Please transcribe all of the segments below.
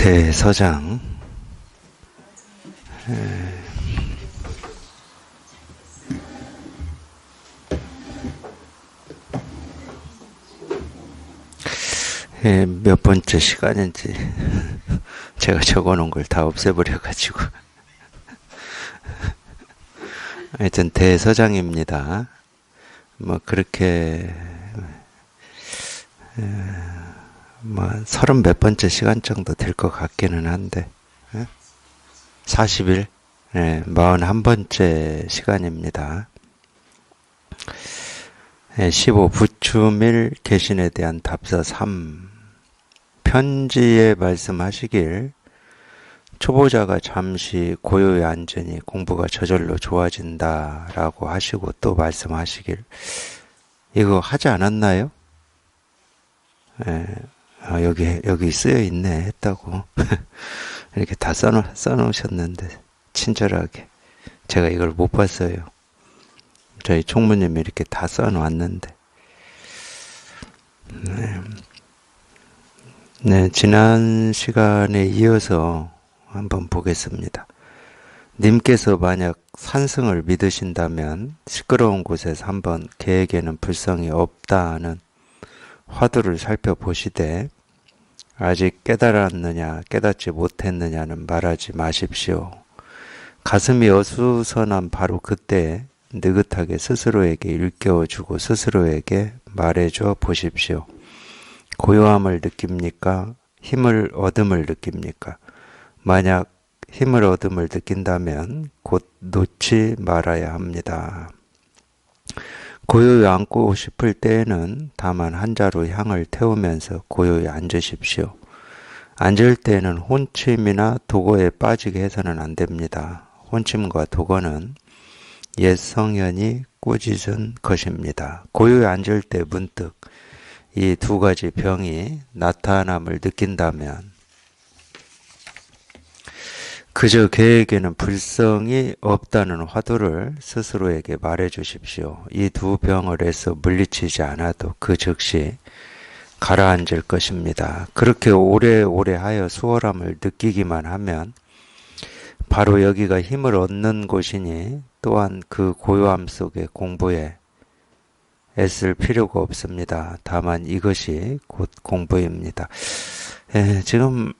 대서장. 몇 번째 시간인지 제가 적어놓은 걸 다 없애버려가지고 하여튼 대서장입니다. 뭐 그렇게 30 몇 번째 시간 정도 될 것 같기는 한데 40일 41번째 시간입니다. 15 부추밀 개신에 대한 답서 3. 편지에 말씀하시길 초보자가 잠시 고요에 앉으니 공부가 저절로 좋아진다 라고 하시고, 또 말씀하시길 이거 하지 않았나요? 여기 쓰여 있네 했다고 이렇게 다 써놓으셨는데 친절하게 제가 이걸 못 봤어요. 저희 총무님이 이렇게 다 써놓았는데 지난 시간에 이어서 한번 보겠습니다. 님께서 만약 산승을 믿으신다면 시끄러운 곳에서 한번 개에게는 불성이 없다는 화두를 살펴보시되 아직 깨달았느냐 깨닫지 못했느냐는 말하지 마십시오. 가슴이 어수선한 바로 그때 느긋하게 스스로에게 일깨워주고 스스로에게 말해줘 보십시오. 고요함을 느낍니까? 힘을 얻음을 느낍니까? 만약 힘을 얻음을 느낀다면 곧 놓지 말아야 합니다. 고요히 앉고 싶을 때에는 다만 한 자루 향을 태우면서 고요히 앉으십시오. 앉을 때에는 혼침이나 도거에 빠지게 해서는 안 됩니다. 혼침과 도거는 옛 성현이 꾸짖은 것입니다. 고요히 앉을 때 문득 이 두 가지 병이 나타남을 느낀다면 그저 개에게는 불성이 없다는 화두를 스스로에게 말해 주십시오. 이 두 병을 애써 물리치지 않아도 그 즉시 가라앉을 것입니다. 그렇게 오래오래 하여 수월함을 느끼기만 하면 바로 여기가 힘을 얻는 곳이니 또한 그 고요함 속의 공부에 애쓸 필요가 없습니다. 다만 이것이 곧 공부입니다. 지금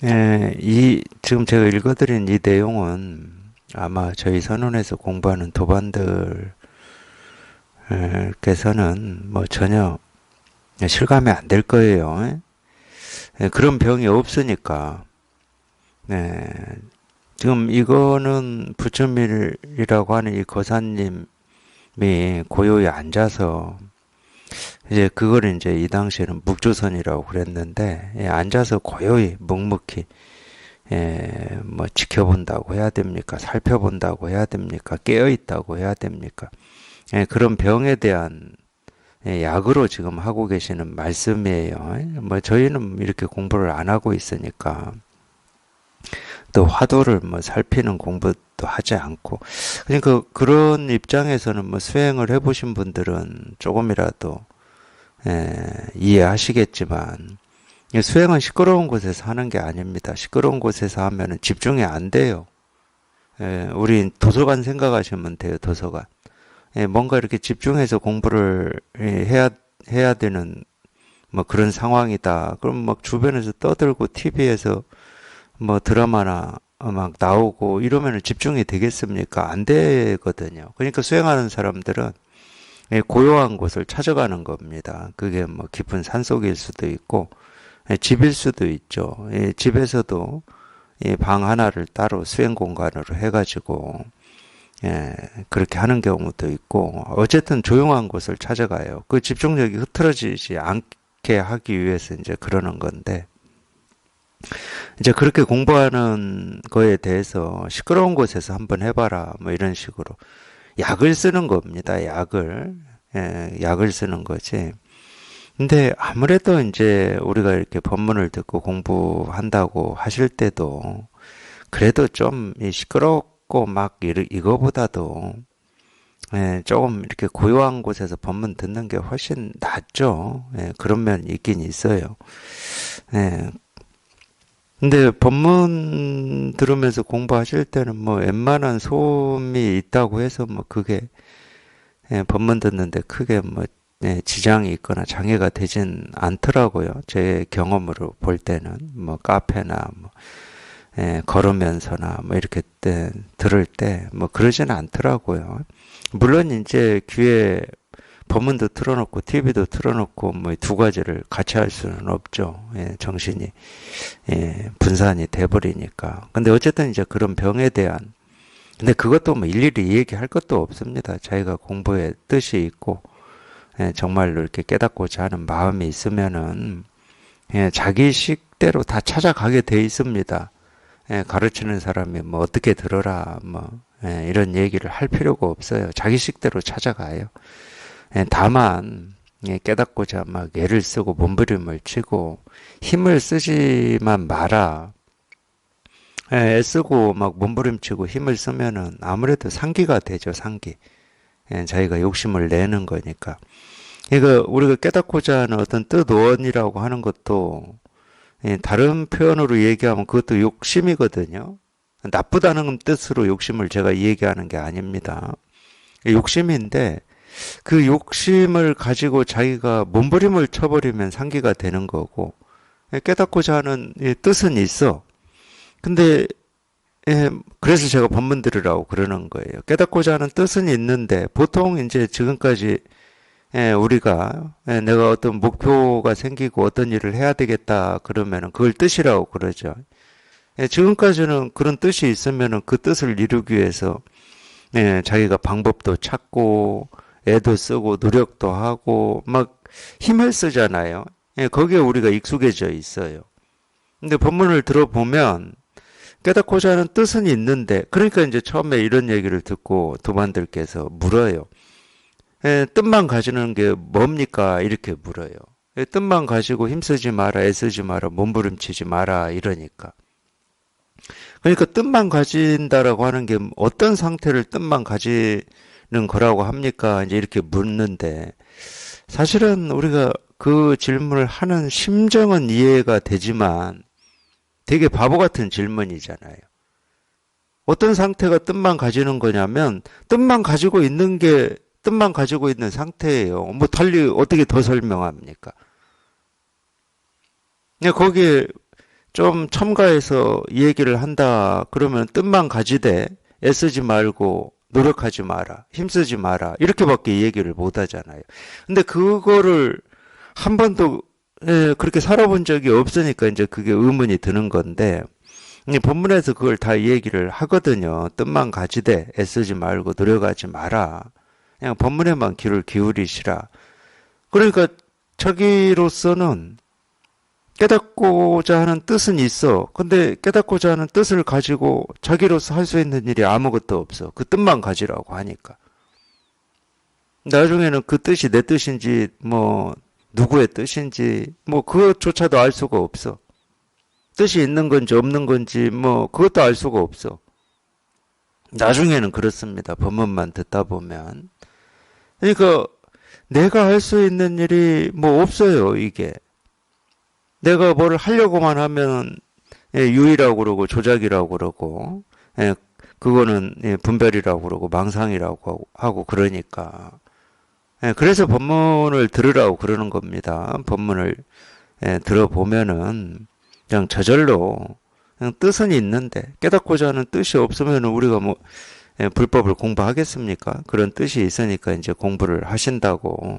제가 읽어드린 이 내용은 아마 저희 선원에서 공부하는 도반들께서는 전혀 실감이 안 될 거예요. 그런 병이 없으니까. 지금 이거는 부처밀이라고 하는 이 거사님이 고요히 앉아서 그걸 이 당시에는 묵조선이라고 그랬는데, 앉아서 고요히 묵묵히 지켜본다고 해야 됩니까? 살펴본다고 해야 됩니까? 깨어있다고 해야 됩니까? 그런 병에 대한 약으로 지금 하고 계시는 말씀이에요. 저희는 이렇게 공부를 안 하고 있으니까 또 화두를 살피는 공부도 하지 않고, 그러니까 그런 입장에서는 수행을 해보신 분들은 조금이라도 이해하시겠지만, 수행은 시끄러운 곳에서 하는 게 아닙니다. 시끄러운 곳에서 하면은 집중이 안 돼요. 우리 도서관 생각하시면 돼요. 도서관. 뭔가 이렇게 집중해서 공부를 해야 되는 그런 상황이다. 그럼 주변에서 떠들고 TV에서 드라마나 막 나오고 이러면 집중이 되겠습니까? 안 되거든요. 그러니까 수행하는 사람들은 고요한 곳을 찾아가는 겁니다. 그게 깊은 산속일 수도 있고 집일 수도 있죠. 집에서도 방 하나를 따로 수행 공간으로 해가지고 그렇게 하는 경우도 있고, 어쨌든 조용한 곳을 찾아가요. 그 집중력이 흐트러지지 않게 하기 위해서 그러는 건데, 그렇게 공부하는 거에 대해서 시끄러운 곳에서 한번 해봐라 이런 식으로 약을 쓰는 겁니다. 약을 쓰는 거지. 근데 아무래도 우리가 이렇게 법문을 듣고 공부한다고 하실 때도 그래도 좀 시끄럽고 이거보다도 조금 이렇게 고요한 곳에서 법문 듣는 게 훨씬 낫죠. 그런 면 있긴 있어요. 근데 법문 들으면서 공부하실 때는 뭐 웬만한 소음이 있다고 해서 뭐 그게 법문 듣는데 크게 뭐 지장이 있거나 장애가 되진 않더라고요. 제 경험으로 볼 때는 뭐 카페나 뭐 걸으면서나 뭐 이렇게 들을 때 뭐 그러지는 않더라고요. 물론 이제 귀에 법문도 틀어놓고 TV도 틀어놓고 뭐 두 가지를 같이 할 수는 없죠. 정신이 분산이 돼버리니까. 근데 어쨌든 이제 그런 병에 대한 근데 그것도 뭐 일일이 얘기할 것도 없습니다. 자기가 공부에 뜻이 있고 정말로 이렇게 깨닫고자 하는 마음이 있으면은 자기 식대로 다 찾아가게 돼 있습니다. 가르치는 사람이 뭐 어떻게 들어라 뭐 이런 얘기를 할 필요가 없어요. 자기 식대로 찾아가요. 다만 깨닫고자 막 애를 쓰고 몸부림을 치고 힘을 쓰지만 마라. 애쓰고 막 몸부림치고 힘을 쓰면은 아무래도 상기가 되죠, 상기. 자기가 욕심을 내는 거니까. 이거 우리가 깨닫고자 하는 어떤 뜻원이라고 하는 것도 다른 표현으로 얘기하면 그것도 욕심이거든요. 나쁘다는 뜻으로 욕심을 제가 얘기하는 게 아닙니다. 욕심인데 그 욕심을 가지고 자기가 몸부림을 쳐버리면 상기가 되는 거고 깨닫고자 하는 뜻은 있어. 근데 그래서 제가 법문 들으라고 그러는 거예요. 깨닫고자 하는 뜻은 있는데 보통 이제 지금까지 우리가 내가 어떤 목표가 생기고 어떤 일을 해야 되겠다 그러면은 그걸 뜻이라고 그러죠. 지금까지는 그런 뜻이 있으면은 그 뜻을 이루기 위해서 자기가 방법도 찾고 애도 쓰고 노력도 하고 막 힘을 쓰잖아요. 거기에 우리가 익숙해져 있어요. 근데 법문을 들어보면 깨닫고자 하는 뜻은 있는데 그러니까 이제 처음에 이런 얘기를 듣고 도반들께서 물어요. 뜻만 가지는 게 뭡니까? 이렇게 물어요. 뜻만 가지고 힘쓰지 마라, 애쓰지 마라, 몸부림치지 마라 이러니까. 그러니까 뜻만 가진다라고 하는 게 어떤 상태를 뜻만 가지는 거라고 합니까? 이제 이렇게 묻는데 사실은 우리가 그 질문을 하는 심정은 이해가 되지만 되게 바보 같은 질문이잖아요. 어떤 상태가 뜻만 가지는 거냐면 뜻만 가지고 있는 게 뜻만 가지고 있는 상태예요. 뭐 달리 어떻게 더 설명합니까? 거기에 좀 첨가해서 얘기를 한다 그러면 뜻만 가지되 애쓰지 말고 노력하지 마라, 힘쓰지 마라 이렇게밖에 얘기를 못 하잖아요. 근데 그거를 한 번도 그렇게 살아본 적이 없으니까 이제 그게 의문이 드는 건데 본문에서 그걸 다 얘기를 하거든요. 뜻만 가지되 애쓰지 말고 노력하지 마라. 그냥 본문에만 귀를 기울이시라. 그러니까 자기로서는 깨닫고자 하는 뜻은 있어. 근데 깨닫고자 하는 뜻을 가지고 자기로서 할 수 있는 일이 아무것도 없어. 그 뜻만 가지라고 하니까. 나중에는 그 뜻이 내 뜻인지 뭐 누구의 뜻인지 뭐 그것조차도 알 수가 없어. 뜻이 있는 건지 없는 건지 뭐 그것도 알 수가 없어. 나중에는 그렇습니다. 법문만 듣다 보면. 그러니까 내가 할 수 있는 일이 뭐 없어요, 이게. 내가 뭘 하려고만 하면 유의라고 그러고 조작이라고 그러고 그거는 분별이라고 그러고 망상이라고 하고 그러니까 그래서 법문을 들으라고 그러는 겁니다. 법문을 들어보면은 그냥 저절로 그냥 뜻은 있는데 깨닫고자 하는 뜻이 없으면 우리가 뭐 불법을 공부하겠습니까? 그런 뜻이 있으니까 이제 공부를 하신다고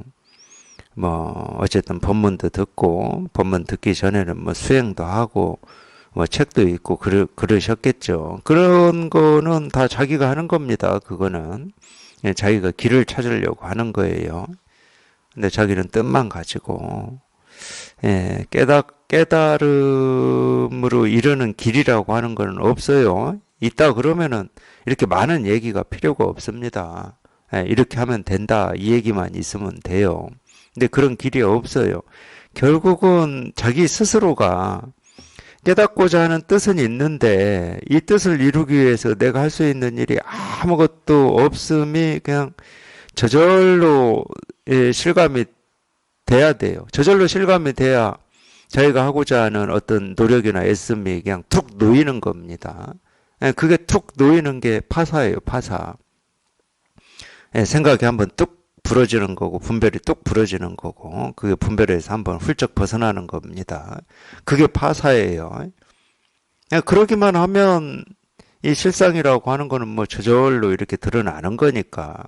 뭐 어쨌든 법문도 듣고 법문 듣기 전에는 뭐 수행도 하고 뭐 책도 읽고 그러셨겠죠. 그런 거는 다 자기가 하는 겁니다. 그거는 자기가 길을 찾으려고 하는 거예요. 근데 자기는 뜻만 가지고 깨달음으로 이르는 길이라고 하는 건 없어요. 있다 그러면은 이렇게 많은 얘기가 필요가 없습니다. 이렇게 하면 된다 이 얘기만 있으면 돼요. 근데 그런 길이 없어요. 결국은 자기 스스로가 깨닫고자 하는 뜻은 있는데 이 뜻을 이루기 위해서 내가 할 수 있는 일이 아무것도 없음이 그냥 저절로 실감이 돼야 돼요. 저절로 실감이 돼야 자기가 하고자 하는 어떤 노력이나 애씀이 그냥 툭 놓이는 겁니다. 예, 그게 툭 놓이는 게 파사예요, 파사. 예, 생각이 한번 뚝 부러지는 거고, 분별이 뚝 부러지는 거고, 그게 분별에서 한번 훌쩍 벗어나는 겁니다. 그게 파사예요. 예, 그러기만 하면 이 실상이라고 하는 거는 뭐 저절로 이렇게 드러나는 거니까.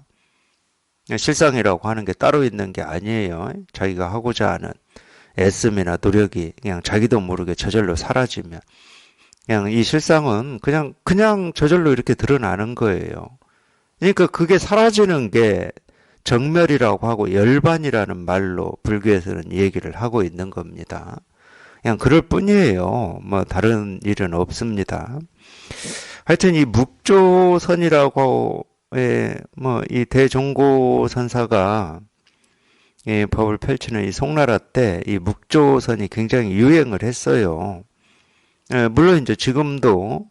예, 실상이라고 하는 게 따로 있는 게 아니에요. 자기가 하고자 하는 애씀이나 노력이 그냥 자기도 모르게 저절로 사라지면 그냥 이 실상은 그냥 저절로 이렇게 드러나는 거예요. 그러니까 그게 사라지는 게 정멸이라고 하고 열반이라는 말로 불교에서는 얘기를 하고 있는 겁니다. 그냥 그럴 뿐이에요. 뭐 다른 일은 없습니다. 하여튼 이 묵조선이라고 뭐 이 대종고 선사가 법을 펼치는 이 송나라 때 이 묵조선이 굉장히 유행을 했어요. 물론 이제 지금도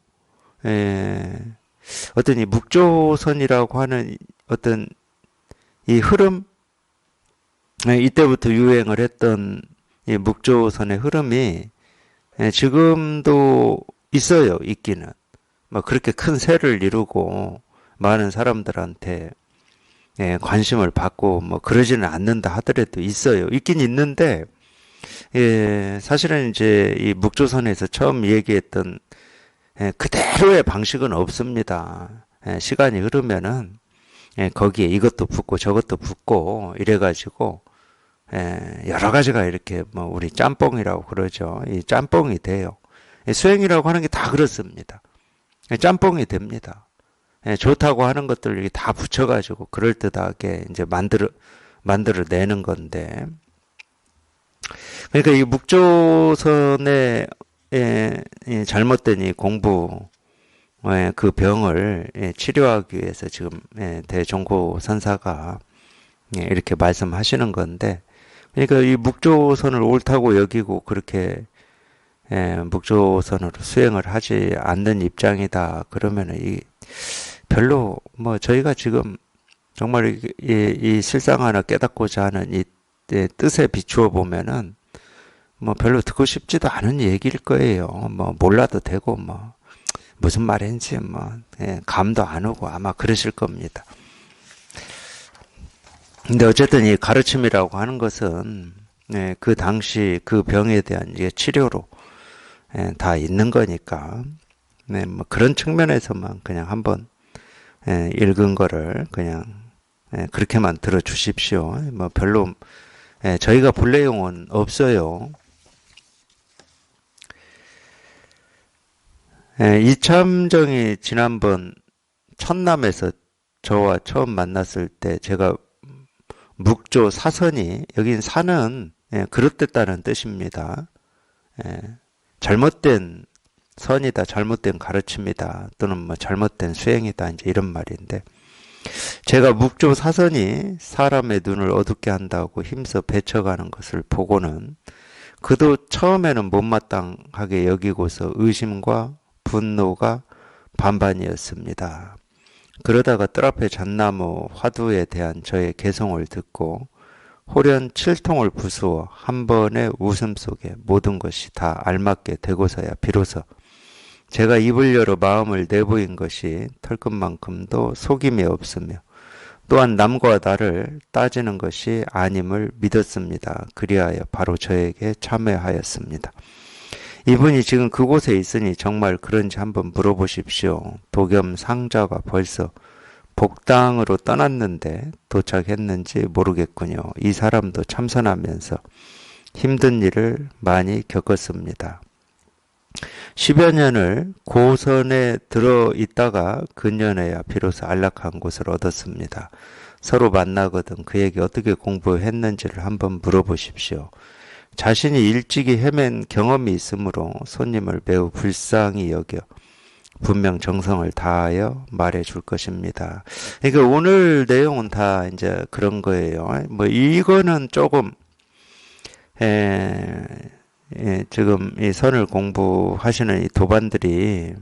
어떤 이 묵조선이라고 하는 어떤 이 흐름, 이때부터 유행을 했던 이 묵조선의 흐름이 지금도 있어요, 있기는. 뭐 그렇게 큰 세를 이루고 많은 사람들한테 관심을 받고 뭐 그러지는 않는다 하더라도 있어요. 있긴 있는데, 사실은 이제 이 묵조선에서 처음 얘기했던 그대로의 방식은 없습니다. 시간이 흐르면은 거기에 이것도 붙고 저것도 붙고 이래가지고 여러 가지가 이렇게 뭐 우리 짬뽕이라고 그러죠. 이 짬뽕이 돼요. 수행이라고 하는 게 다 그렇습니다. 짬뽕이 됩니다. 좋다고 하는 것들을 이렇게 다 붙여가지고 그럴듯하게 이제 만들어내는 건데. 그러니까 이 묵조선의 잘못된 이 공부, 그 병을 치료하기 위해서 지금 대종고 선사가 이렇게 말씀하시는 건데, 그러니까 이 묵조선을 옳다고 여기고 그렇게 묵조선으로 수행을 하지 않는 입장이다. 그러면은 이 별로 뭐 저희가 지금 정말 이 실상 하나 깨닫고자 하는 이 뜻에 비추어 보면은 뭐 별로 듣고 싶지도 않은 얘기일 거예요. 뭐 몰라도 되고 뭐 무슨 말인지 뭐 감도 안 오고 아마 그러실 겁니다. 근데 어쨌든 이 가르침이라고 하는 것은 그 당시 그 병에 대한 치료로 다 있는 거니까 뭐 그런 측면에서만 그냥 한번 읽은 거를 그냥 그렇게만 들어주십시오. 뭐 별로 저희가 볼 내용은 없어요. 이참정이 지난번 천남에서 저와 처음 만났을 때 제가 묵조 사선이 여긴 사는 그릇됐다는 뜻입니다. 잘못된 선이다, 잘못된 가르침이다, 또는 뭐 잘못된 수행이다, 이제 이런 말인데, 제가 묵조 사선이 사람의 눈을 어둡게 한다고 힘써 배쳐가는 것을 보고는 그도 처음에는 못마땅하게 여기고서 의심과 분노가 반반이었습니다. 그러다가 뜰 앞에 잣나무 화두에 대한 저의 개송을 듣고 홀연 칠통을 부수어 한 번의 웃음 속에 모든 것이 다 알맞게 되고서야 비로소 제가 입을 열어 마음을 내보인 것이 털끝만큼도 속임이 없으며 또한 남과 나를 따지는 것이 아님을 믿었습니다. 그리하여 바로 저에게 참여하였습니다. 이분이 지금 그곳에 있으니 정말 그런지 한번 물어보십시오. 도겸 상자가 벌써 복당으로 떠났는데 도착했는지 모르겠군요. 이 사람도 참선하면서 힘든 일을 많이 겪었습니다. 10여 년을 고선에 들어 있다가 근년에야 비로소 안락한 곳을 얻었습니다. 서로 만나거든 그에게 어떻게 공부했는지를 한번 물어보십시오. 자신이 일찍이 헤맨 경험이 있으므로 손님을 매우 불쌍히 여겨 분명 정성을 다하여 말해 줄 것입니다. 그러니까 오늘 내용은 다 이제 그런 거예요. 뭐 이거는 조금 지금 이 선을 공부하시는 이 도반들이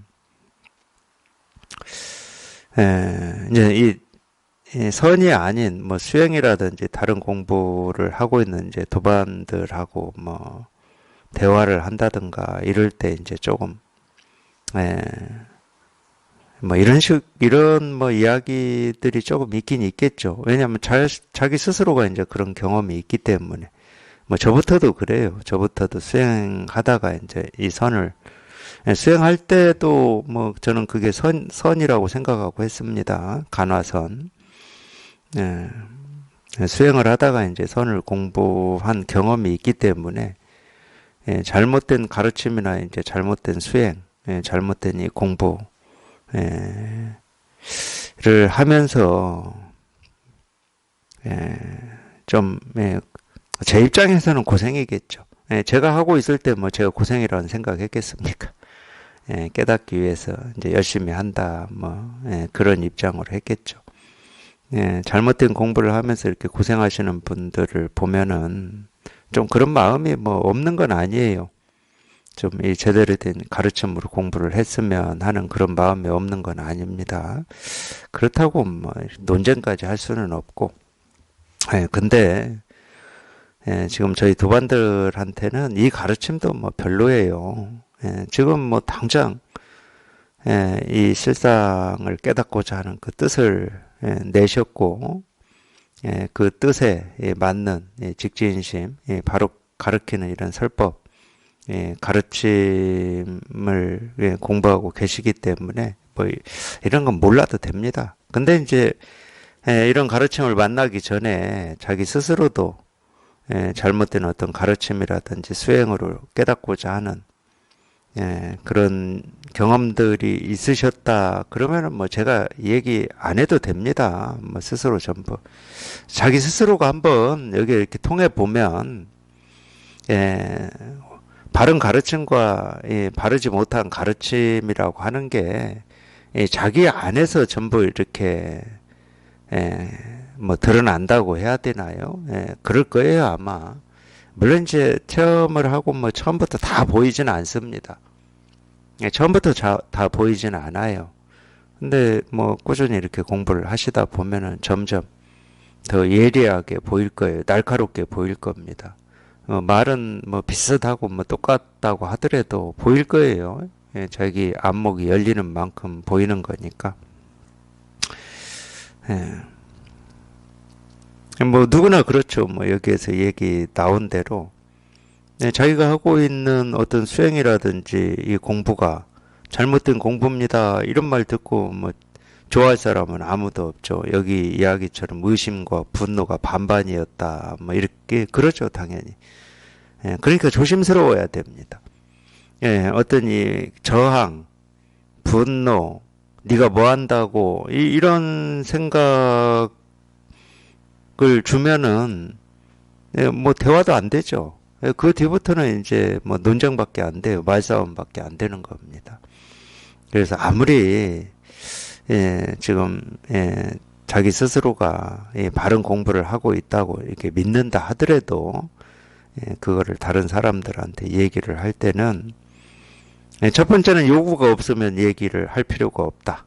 이제 이 선이 아닌 뭐 수행이라든지 다른 공부를 하고 있는 이제 도반들하고 뭐 대화를 한다든가 이럴 때 이제 조금 예, 뭐 이런 뭐 이야기들이 조금 있긴 있겠죠. 왜냐하면 자기 스스로가 이제 그런 경험이 있기 때문에 뭐 저부터도 그래요. 저부터도 수행하다가 이제 이 선을 수행할 때도 뭐 저는 그게 선이라고 생각하고 했습니다. 간화선. 예, 수행을 하다가 이제 선을 공부한 경험이 있기 때문에 예, 잘못된 가르침이나 이제 잘못된 수행, 예, 잘못된 이 공부, 예, 를 하면서 예, 좀 예, 제 입장에서는 고생이겠죠. 예, 제가 하고 있을 때 뭐 제가 고생이라는 생각했겠습니까? 예, 깨닫기 위해서 이제 열심히 한다, 뭐 예, 그런 입장으로 했겠죠. 예, 잘못된 공부를 하면서 이렇게 고생하시는 분들을 보면은 좀 그런 마음이 뭐 없는 건 아니에요. 좀 이 제대로 된 가르침으로 공부를 했으면 하는 그런 마음이 없는 건 아닙니다. 그렇다고 뭐 논쟁까지 할 수는 없고, 예, 근데 예, 지금 저희 도반들한테는 이 가르침도 뭐 별로예요. 예, 지금 뭐 당장 예, 이 실상을 깨닫고자 하는 그 뜻을 예, 내셨고 예, 그 뜻에 예, 맞는 예, 직진심, 예, 바로 가르치는 이런 설법, 예, 가르침을 예, 공부하고 계시기 때문에 뭐 이런 건 몰라도 됩니다. 근데 이제 예, 이런 가르침을 만나기 전에 자기 스스로도 예, 잘못된 어떤 가르침이라든지 수행으로 깨닫고자 하는 예, 그런 경험들이 있으셨다. 그러면은 뭐 제가 얘기 안 해도 됩니다. 뭐 스스로 전부. 자기 스스로가 한번 여기 이렇게 통해 보면, 예, 바른 가르침과 예, 바르지 못한 가르침이라고 하는 게 예, 자기 안에서 전부 이렇게 예, 뭐 드러난다고 해야 되나요? 예, 그럴 거예요, 아마. 물론 이제 체험을 하고 뭐 처음부터 다 보이지는 않습니다. 예, 처음부터 다 보이지는 않아요. 근데 뭐 꾸준히 이렇게 공부를 하시다 보면은 점점 더 예리하게 보일 거예요. 날카롭게 보일 겁니다. 말은 뭐 비슷하고 뭐 똑같다고 하더라도 보일 거예요. 예, 자기 안목이 열리는 만큼 보이는 거니까. 예. 뭐 누구나 그렇죠. 뭐 여기에서 얘기 나온 대로 네, 자기가 하고 있는 어떤 수행이라든지 이 공부가 잘못된 공부입니다. 이런 말 듣고 뭐 좋아할 사람은 아무도 없죠. 여기 이야기처럼 의심과 분노가 반반이었다. 뭐 이렇게 그러죠, 당연히. 예, 그러니까 조심스러워야 됩니다. 예, 어떤 이 저항, 분노, 네가 뭐 한다고 이런 생각을 주면은 예, 뭐 대화도 안 되죠. 예, 그 뒤부터는 이제 뭐 논쟁밖에 안 돼요. 말싸움밖에 안 되는 겁니다. 그래서 아무리 예, 지금 예, 자기 스스로가 예, 바른 공부를 하고 있다고 이렇게 믿는다 하더라도 예, 그거를 다른 사람들한테 얘기를 할 때는 예, 첫 번째는 요구가 없으면 얘기를 할 필요가 없다.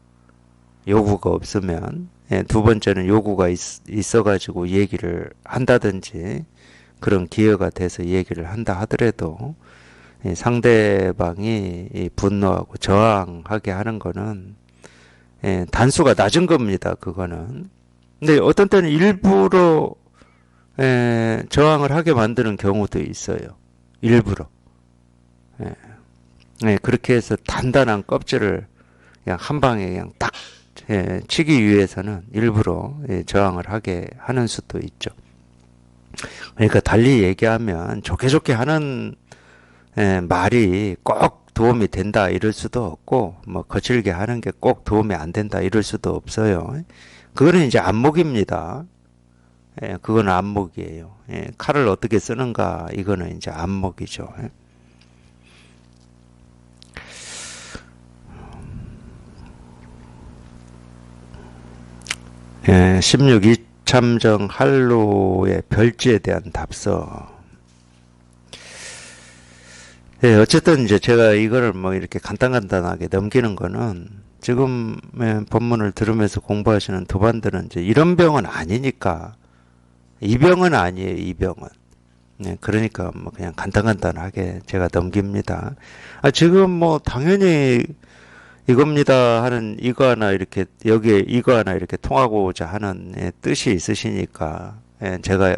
요구가 없으면 예, 두 번째는 요구가 있어가지고 얘기를 한다든지 그런 기회가 돼서 얘기를 한다 하더라도 이 상대방이 이 분노하고 저항하게 하는 거는 예, 단수가 낮은 겁니다. 그거는. 근데 어떤 때는 일부러 예, 저항을 하게 만드는 경우도 있어요. 일부러. 예, 예, 그렇게 해서 단단한 껍질을 그냥 한 방에 그냥 딱 예, 치기 위해서는 일부러 예, 저항을 하게 하는 수도 있죠. 그러니까 달리 얘기하면 좋게 좋게 하는 예, 말이 꼭 도움이 된다 이럴 수도 없고 뭐 거칠게 하는 게 꼭 도움이 안 된다 이럴 수도 없어요. 그거는 이제 안목입니다. 예, 그건 안목이에요. 예, 칼을 어떻게 쓰는가 이거는 이제 안목이죠. 예, 16 이참정 할로의 별지에 대한 답서. 예, 어쨌든 이제 제가 이거를 뭐 이렇게 간단간단하게 넘기는 거는 지금 본문을 들으면서 공부하시는 도반들은 이제 이런 병은 아니니까 이 병은 아니에요. 이 병은 그러니까 뭐 그냥 간단간단하게 제가 넘깁니다. 지금 뭐 당연히 이겁니다 하는 이거 하나 이렇게 여기에 이거 하나 이렇게 통하고자 하는 뜻이 있으시니까 제가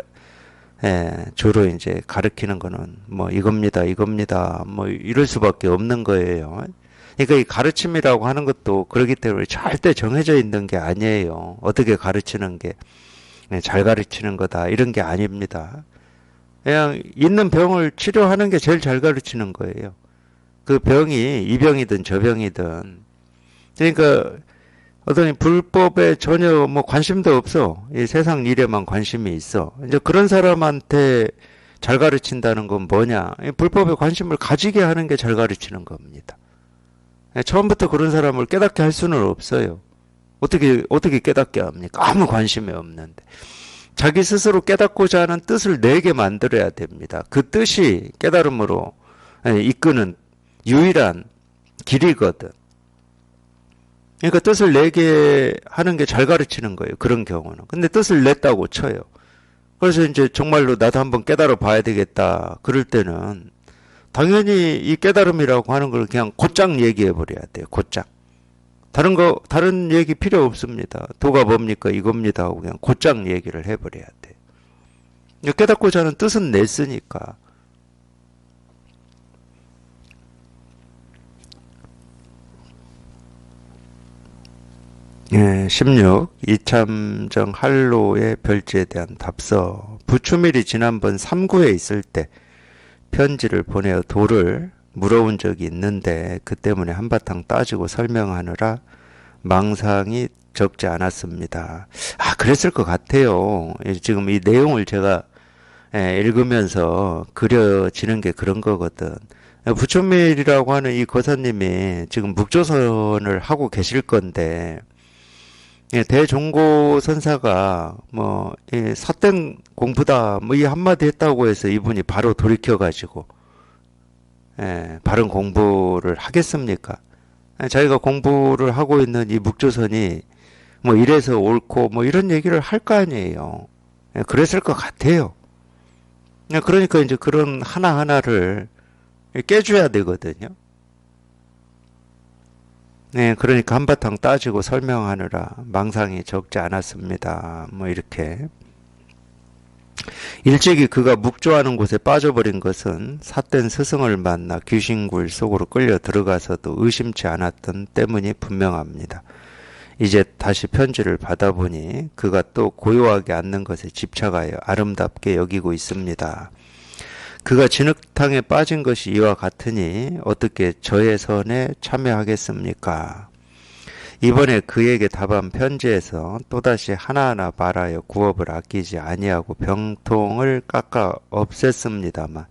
주로 이제 가르치는 거는 뭐 이겁니다 뭐 이럴 수밖에 없는 거예요. 그러니까 이 가르침이라고 하는 것도 그렇기 때문에 절대 정해져 있는 게 아니에요. 어떻게 가르치는 게 잘 가르치는 거다 이런 게 아닙니다. 그냥 있는 병을 치료하는 게 제일 잘 가르치는 거예요. 그 병이 이 병이든 저 병이든. 그러니까 어떤 불법에 전혀 뭐 관심도 없어. 이 세상 일에만 관심이 있어. 이제 그런 사람한테 잘 가르친다는 건 뭐냐? 이 불법에 관심을 가지게 하는 게 잘 가르치는 겁니다. 처음부터 그런 사람을 깨닫게 할 수는 없어요. 어떻게 깨닫게 합니까? 아무 관심이 없는데. 자기 스스로 깨닫고자 하는 뜻을 내게 만들어야 됩니다. 그 뜻이 깨달음으로 이끄는 유일한 길이거든. 그러니까 뜻을 내게 하는 게 잘 가르치는 거예요. 그런 경우는. 근데 뜻을 냈다고 쳐요. 그래서 이제 정말로 나도 한번 깨달아 봐야 되겠다. 그럴 때는 당연히 이 깨달음이라고 하는 걸 그냥 곧장 얘기해 버려야 돼요. 곧장. 다른 얘기 필요 없습니다. 도가 뭡니까? 이겁니다 하고 그냥 곧장 얘기를 해 버려야 돼요. 깨닫고자 하는 뜻은 냈으니까. 예, 16. 이참정 한로의 별지에 대한 답서. 부추밀이 지난번 3구에 있을 때 편지를 보내어 도를 물어온 적이 있는데 그 때문에 한바탕 따지고 설명하느라 망상이 적지 않았습니다. 그랬을 것 같아요. 지금 이 내용을 제가 읽으면서 그려지는 게 그런 거거든. 부처밀이라고 하는 이 거사님이 지금 묵조선을 하고 계실 건데 대종고 선사가 뭐 삿된 공부다 뭐 이 한마디 했다고 해서 이분이 바로 돌이켜가지고 바른 공부를 하겠습니까? 자기가 공부를 하고 있는 이 묵조선이 뭐 이래서 옳고 뭐 이런 얘기를 할 거 아니에요. 그랬을 것 같아요. 그러니까 이제 그런 하나하나를 깨줘야 되거든요. 그러니까 한바탕 따지고 설명하느라 망상이 적지 않았습니다. 뭐 이렇게. 일찍이 그가 묵조하는 곳에 빠져버린 것은 삿된 스승을 만나 귀신굴 속으로 끌려 들어가서도 의심치 않았던 때문이 분명합니다. 이제 다시 편지를 받아보니 그가 또 고요하게 앉는 것에 집착하여 아름답게 여기고 있습니다. 그가 진흙탕에 빠진 것이 이와 같으니 어떻게 저의 선에 참여하겠습니까? 이번에 그에게 답한 편지에서 또다시 하나하나 말하여 구업을 아끼지 아니하고 병통을 깎아 없앴습니다만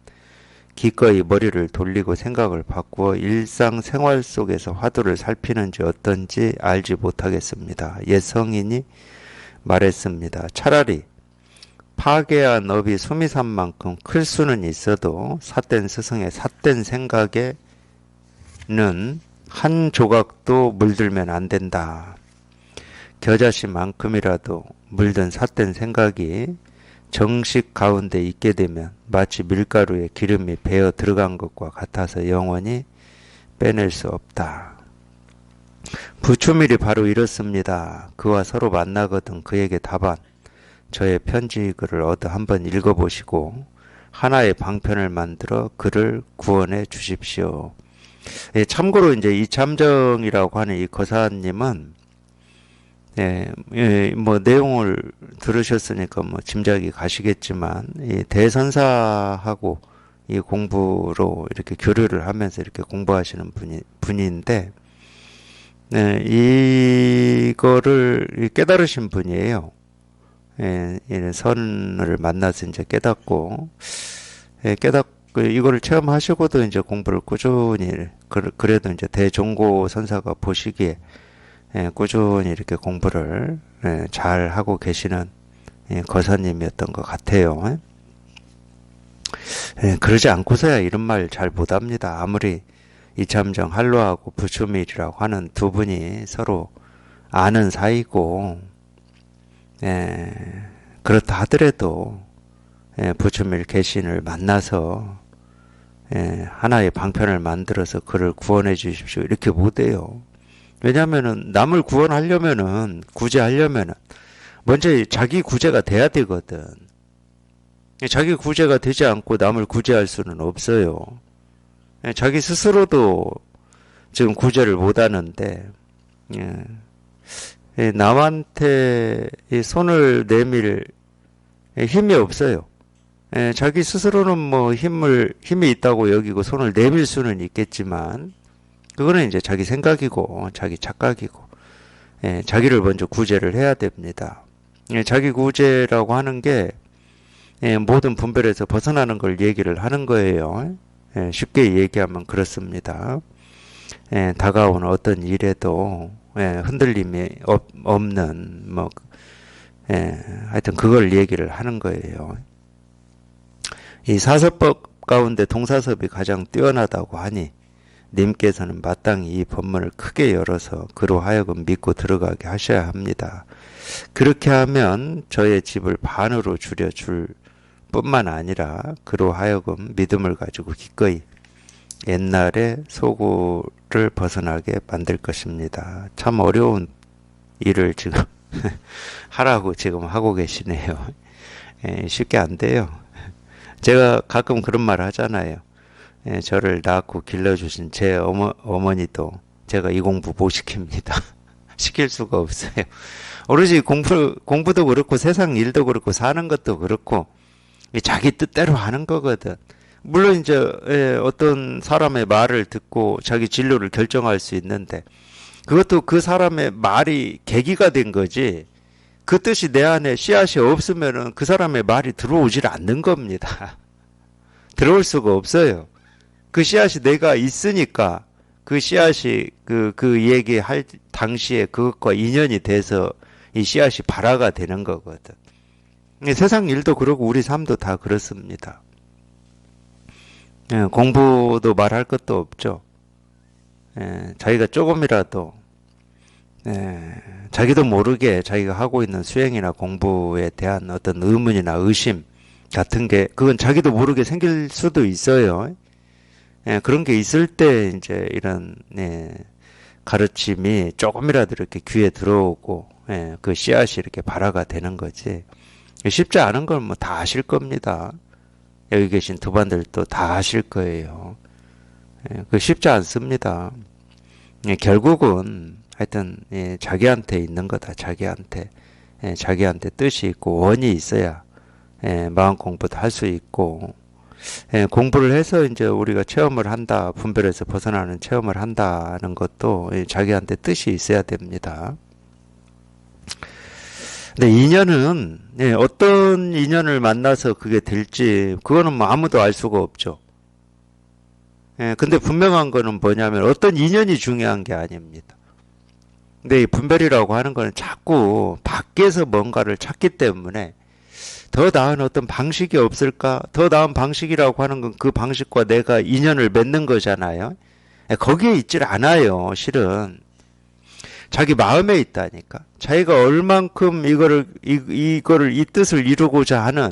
기꺼이 머리를 돌리고 생각을 바꾸어 일상생활 속에서 화두를 살피는지 어떤지 알지 못하겠습니다. 옛 성인이 말했습니다. 차라리 파괴한 업이 수미산 만큼 클 수는 있어도 삿된 스승의 삿된 생각에는 한 조각도 물들면 안 된다. 겨자씨만큼이라도 물든 삿된 생각이 정식 가운데 있게 되면 마치 밀가루에 기름이 배어 들어간 것과 같아서 영원히 빼낼 수 없다. 부추밀이 바로 이렇습니다. 그와 서로 만나거든 그에게 답한 저의 편지 글을 얻어 한번 읽어보시고 하나의 방편을 만들어 그를 구원해 주십시오. 참고로 이제 이참정이라고 하는 이 거사님은 뭐 내용을 들으셨으니까 뭐 짐작이 가시겠지만 이 대선사하고 이 공부로 이렇게 교류를 하면서 이렇게 공부하시는 분인데 이거를 깨달으신 분이에요. 선을 만나서 이제 깨닫고 이거를 체험하시고도 이제 공부를 꾸준히 그래도 이제 대종고 선사가 보시기에 꾸준히 이렇게 공부를 잘 하고 계시는 거사님이었던 것 같아요. 그러지 않고서야 이런 말 잘 못합니다. 아무리 이참정 한로하고 부추밀이라고 하는 두 분이 서로 아는 사이고 그렇다 하더라도 부처밀 개신을 만나서 하나의 방편을 만들어서 그를 구원해 주십시오. 이렇게 못해요. 왜냐하면은 남을 구원하려면은 구제하려면은 먼저 자기 구제가 돼야 되거든. 자기 구제가 되지 않고 남을 구제할 수는 없어요. 자기 스스로도 지금 구제를 못 하는데 남한테 손을 내밀 힘이 없어요. 자기 스스로는 뭐 힘이 있다고 여기고 손을 내밀 수는 있겠지만 그거는 이제 자기 생각이고 자기 착각이고 자기를 먼저 구제를 해야 됩니다. 자기 구제라고 하는 게 모든 분별에서 벗어나는 걸 얘기를 하는 거예요. 쉽게 얘기하면 그렇습니다. 다가오는 어떤 일에도 흔들림이 없는 하여튼 그걸 얘기를 하는 거예요. 이 사서법 가운데 동사섭이 가장 뛰어나다고 하니 님께서는 마땅히 이 법문을 크게 열어서 그로 하여금 믿고 들어가게 하셔야 합니다. 그렇게 하면 저의 집을 반으로 줄여줄 뿐만 아니라 그로 하여금 믿음을 가지고 기꺼이 옛날에 소굴을 벗어나게 만들 것입니다. 참 어려운 일을 지금 하라고 지금 하고 계시네요. 쉽게 안 돼요. 제가 가끔 그런 말 하잖아요. 저를 낳고 길러주신 제 어머니도 제가 이 공부 못 시킵니다. 시킬 수가 없어요. 오로지 공부도 그렇고 세상 일도 그렇고 사는 것도 그렇고 자기 뜻대로 하는 거거든. 물론 이제 어떤 사람의 말을 듣고 자기 진로를 결정할 수 있는데 그것도 그 사람의 말이 계기가 된 거지 그 뜻이 내 안에 씨앗이 없으면은 그 사람의 말이 들어오질 않는 겁니다. 들어올 수가 없어요. 그 씨앗이 내가 있으니까 그 씨앗이 그 얘기할 당시에 그것과 인연이 돼서 이 씨앗이 발화가 되는 거거든. 세상 일도 그렇고 우리 삶도 다 그렇습니다. 공부도 말할 것도 없죠. 자기가 조금이라도 자기도 모르게 자기가 하고 있는 수행이나 공부에 대한 어떤 의문이나 의심 같은 게 그건 자기도 모르게 생길 수도 있어요. 그런 게 있을 때 이제 이런 가르침이 조금이라도 이렇게 귀에 들어오고 그 씨앗이 이렇게 발화가 되는 거지. 쉽지 않은 걸 뭐 다 아실 겁니다. 여기 계신 두반들도 다 아실 거예요. 그 쉽지 않습니다. 결국은 하여튼 자기한테 있는 거다. 자기한테 뜻이 있고 원이 있어야 마음 공부도 할 수 있고 공부를 해서 이제 우리가 체험을 한다. 분별에서 벗어나는 체험을 한다는 것도 자기한테 뜻이 있어야 됩니다. 근데 인연은 어떤 인연을 만나서 그게 될지 그거는 뭐 아무도 알 수가 없죠. 근데 분명한 거는 뭐냐면 어떤 인연이 중요한 게 아닙니다. 근데 이 분별이라고 하는 거는 자꾸 밖에서 뭔가를 찾기 때문에 더 나은 어떤 방식이 없을까? 더 나은 방식이라고 하는 건 그 방식과 내가 인연을 맺는 거잖아요. 거기에 있질 않아요, 실은. 자기 마음에 있다니까. 자기가 얼만큼 이 뜻을 이루고자 하는,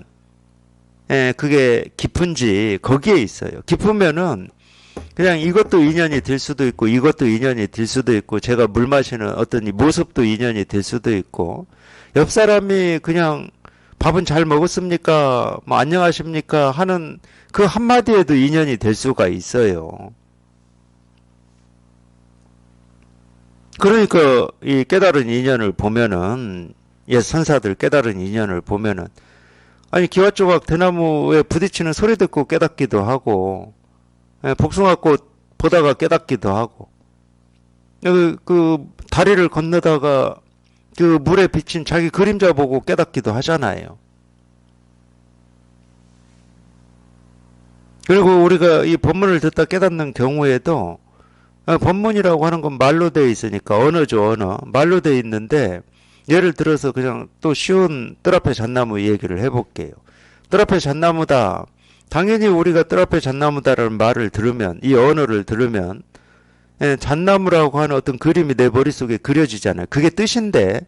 그게 깊은지 거기에 있어요. 깊으면은 그냥 이것도 인연이 될 수도 있고, 이것도 인연이 될 수도 있고, 제가 물 마시는 어떤 이 모습도 인연이 될 수도 있고, 옆 사람이 그냥 밥은 잘 먹었습니까? 뭐 안녕하십니까? 하는 그 한마디에도 인연이 될 수가 있어요. 그러니까 이 깨달은 인연을 보면은 옛 선사들 깨달은 인연을 보면은 아니 기와조각 대나무에 부딪히는 소리 듣고 깨닫기도 하고 복숭아꽃 보다가 깨닫기도 하고 그 다리를 건너다가 그 물에 비친 자기 그림자 보고 깨닫기도 하잖아요. 그리고 우리가 이 법문을 듣다 깨닫는 경우에도 법문이라고 하는 건 말로 되어 있으니까 언어죠, 언어. 말로 되어 있는데 예를 들어서 그냥 또 쉬운 뜰 앞에 잣나무 얘기를 해볼게요. 뜰 앞에 잣나무다. 당연히 우리가 뜰 앞에 잣나무다라는 말을 들으면 이 언어를 들으면 잣나무라고 하는 어떤 그림이 내 머릿속에 그려지잖아요. 그게 뜻인데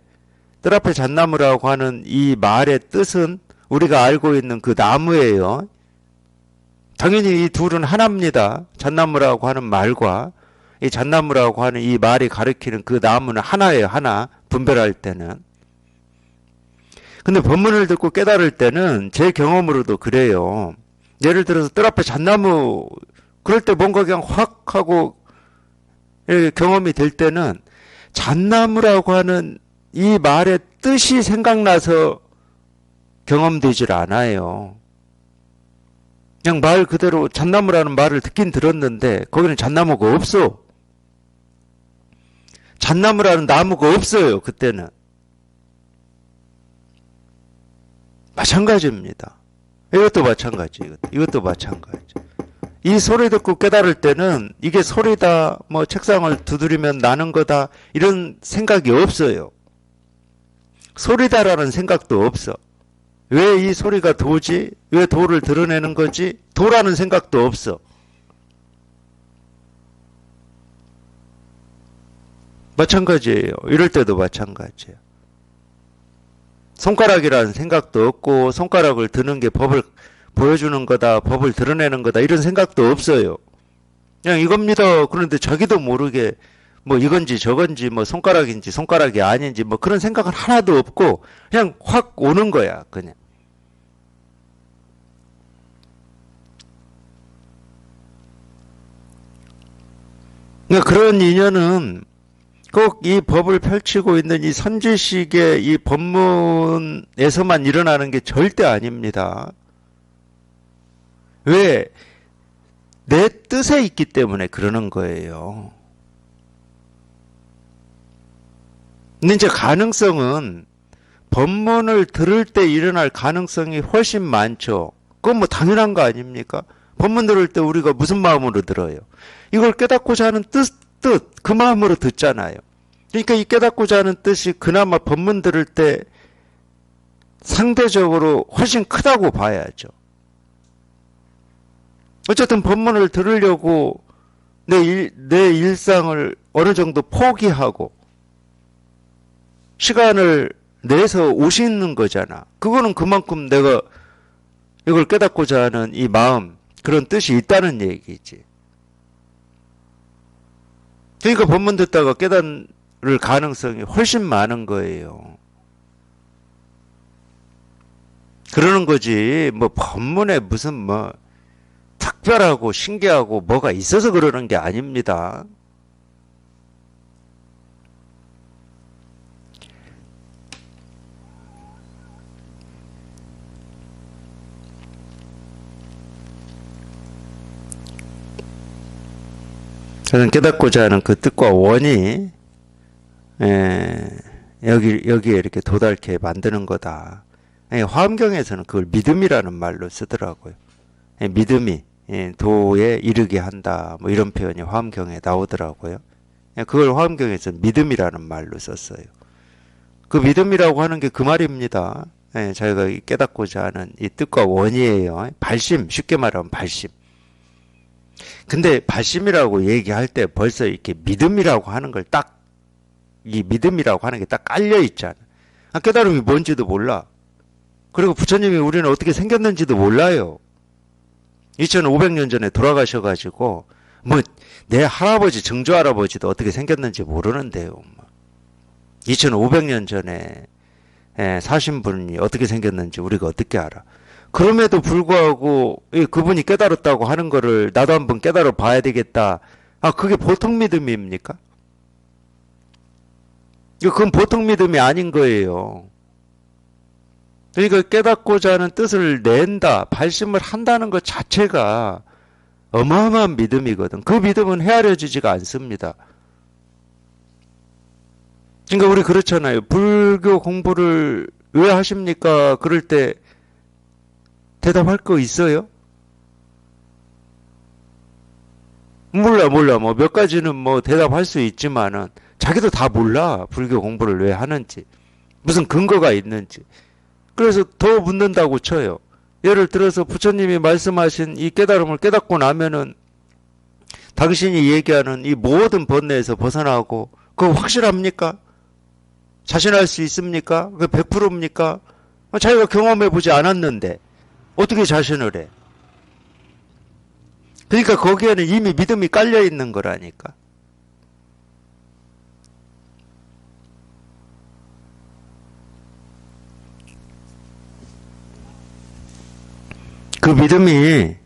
뜰 앞에 잣나무라고 하는 이 말의 뜻은 우리가 알고 있는 그 나무예요. 당연히 이 둘은 하나입니다. 잣나무라고 하는 말과 이 잣나무라고 하는 이 말이 가리키는 그 나무는 하나예요. 하나. 분별할 때는. 근데 법문을 듣고 깨달을 때는 제 경험으로도 그래요. 예를 들어서 뜰 앞에 잣나무 그럴 때 뭔가 그냥 확 하고 경험이 될 때는 잣나무라고 하는 이 말의 뜻이 생각나서 경험되질 않아요. 그냥 말 그대로 잣나무라는 말을 듣긴 들었는데 거기는 잣나무가 없어. 잣나무라는 나무가 없어요. 그때는. 마찬가지입니다. 이것도 마찬가지. 이것도 마찬가지. 이 소리 듣고 깨달을 때는 이게 소리다, 뭐 책상을 두드리면 나는 거다, 이런 생각이 없어요. 소리다라는 생각도 없어. 왜 이 소리가 도지? 왜 도를 드러내는 거지? 도라는 생각도 없어. 마찬가지예요. 이럴 때도 마찬가지예요. 손가락이라는 생각도 없고 손가락을 드는 게 법을 보여주는 거다, 법을 드러내는 거다, 이런 생각도 없어요. 그냥 이겁니다. 그런데 자기도 모르게 뭐 이건지 저건지 뭐 손가락인지 손가락이 아닌지 뭐 그런 생각은 하나도 없고 그냥 확 오는 거야. 그냥. 그러니까 그런 인연은 꼭 이 법을 펼치고 있는 이 선지식의 이 법문에서만 일어나는 게 절대 아닙니다. 왜? 내 뜻에 있기 때문에 그러는 거예요. 근데 이제 가능성은 법문을 들을 때 일어날 가능성이 훨씬 많죠. 그건 뭐 당연한 거 아닙니까? 법문 들을 때 우리가 무슨 마음으로 들어요? 이걸 깨닫고자 하는 뜻, 그 마음으로 듣잖아요. 그러니까 이 깨닫고자 하는 뜻이 그나마 법문 들을 때 상대적으로 훨씬 크다고 봐야죠. 어쨌든 법문을 들으려고 내 일상을 어느 정도 포기하고 시간을 내서 오시는 거잖아. 그거는 그만큼 내가 이걸 깨닫고자 하는 이 마음, 그런 뜻이 있다는 얘기지. 그러니까 법문 듣다가 깨달을 가능성이 훨씬 많은 거예요. 그러는 거지. 뭐 법문에 무슨 뭐 특별하고 신기하고 뭐가 있어서 그러는 게 아닙니다. 저는 깨닫고자 하는 그 뜻과 원이 여기에 이렇게 도달케 만드는 거다. 화엄경에서는 그걸 믿음이라는 말로 쓰더라고요. 믿음이 도에 이르게 한다. 뭐 이런 표현이 화엄경에 나오더라고요. 그걸 화엄경에서 믿음이라는 말로 썼어요. 그 믿음이라고 하는 게 그 말입니다. 저희가 깨닫고자 하는 이 뜻과 원이에요. 발심, 쉽게 말하면 발심. 근데 발심이라고 얘기할 때 벌써 이렇게 믿음이라고 하는 걸 이 믿음이라고 하는 게 딱 깔려 있잖아. 깨달음이 뭔지도 몰라. 그리고 부처님이 우리는 어떻게 생겼는지도 몰라요. 2500년 전에 돌아가셔가지고 뭐 내 할아버지, 증조 할아버지도 어떻게 생겼는지 모르는데요. 2500년 전에 사신 분이 어떻게 생겼는지 우리가 어떻게 알아. 그럼에도 불구하고 그분이 깨달았다고 하는 거를 나도 한번 깨달아 봐야 되겠다. 그게 보통 믿음입니까? 그건 보통 믿음이 아닌 거예요. 그러니까 깨닫고자 하는 뜻을 낸다, 발심을 한다는 것 자체가 어마어마한 믿음이거든. 그 믿음은 헤아려지지가 않습니다. 그러니까 우리 그렇잖아요. 불교 공부를 왜 하십니까? 그럴 때 대답할 거 있어요? 몰라. 뭐 몇 가지는 뭐 대답할 수 있지만은 자기도 다 몰라. 불교 공부를 왜 하는지. 무슨 근거가 있는지. 그래서 더 묻는다고 쳐요. 예를 들어서 부처님이 말씀하신 이 깨달음을 깨닫고 나면은 당신이 얘기하는 이 모든 번뇌에서 벗어나고 그거 확실합니까? 자신할 수 있습니까? 그 100%입니까? 자기가 경험해보지 않았는데 어떻게 자신을 해? 그러니까 거기에는 이미 믿음이 깔려 있는 거라니까. 그 믿음이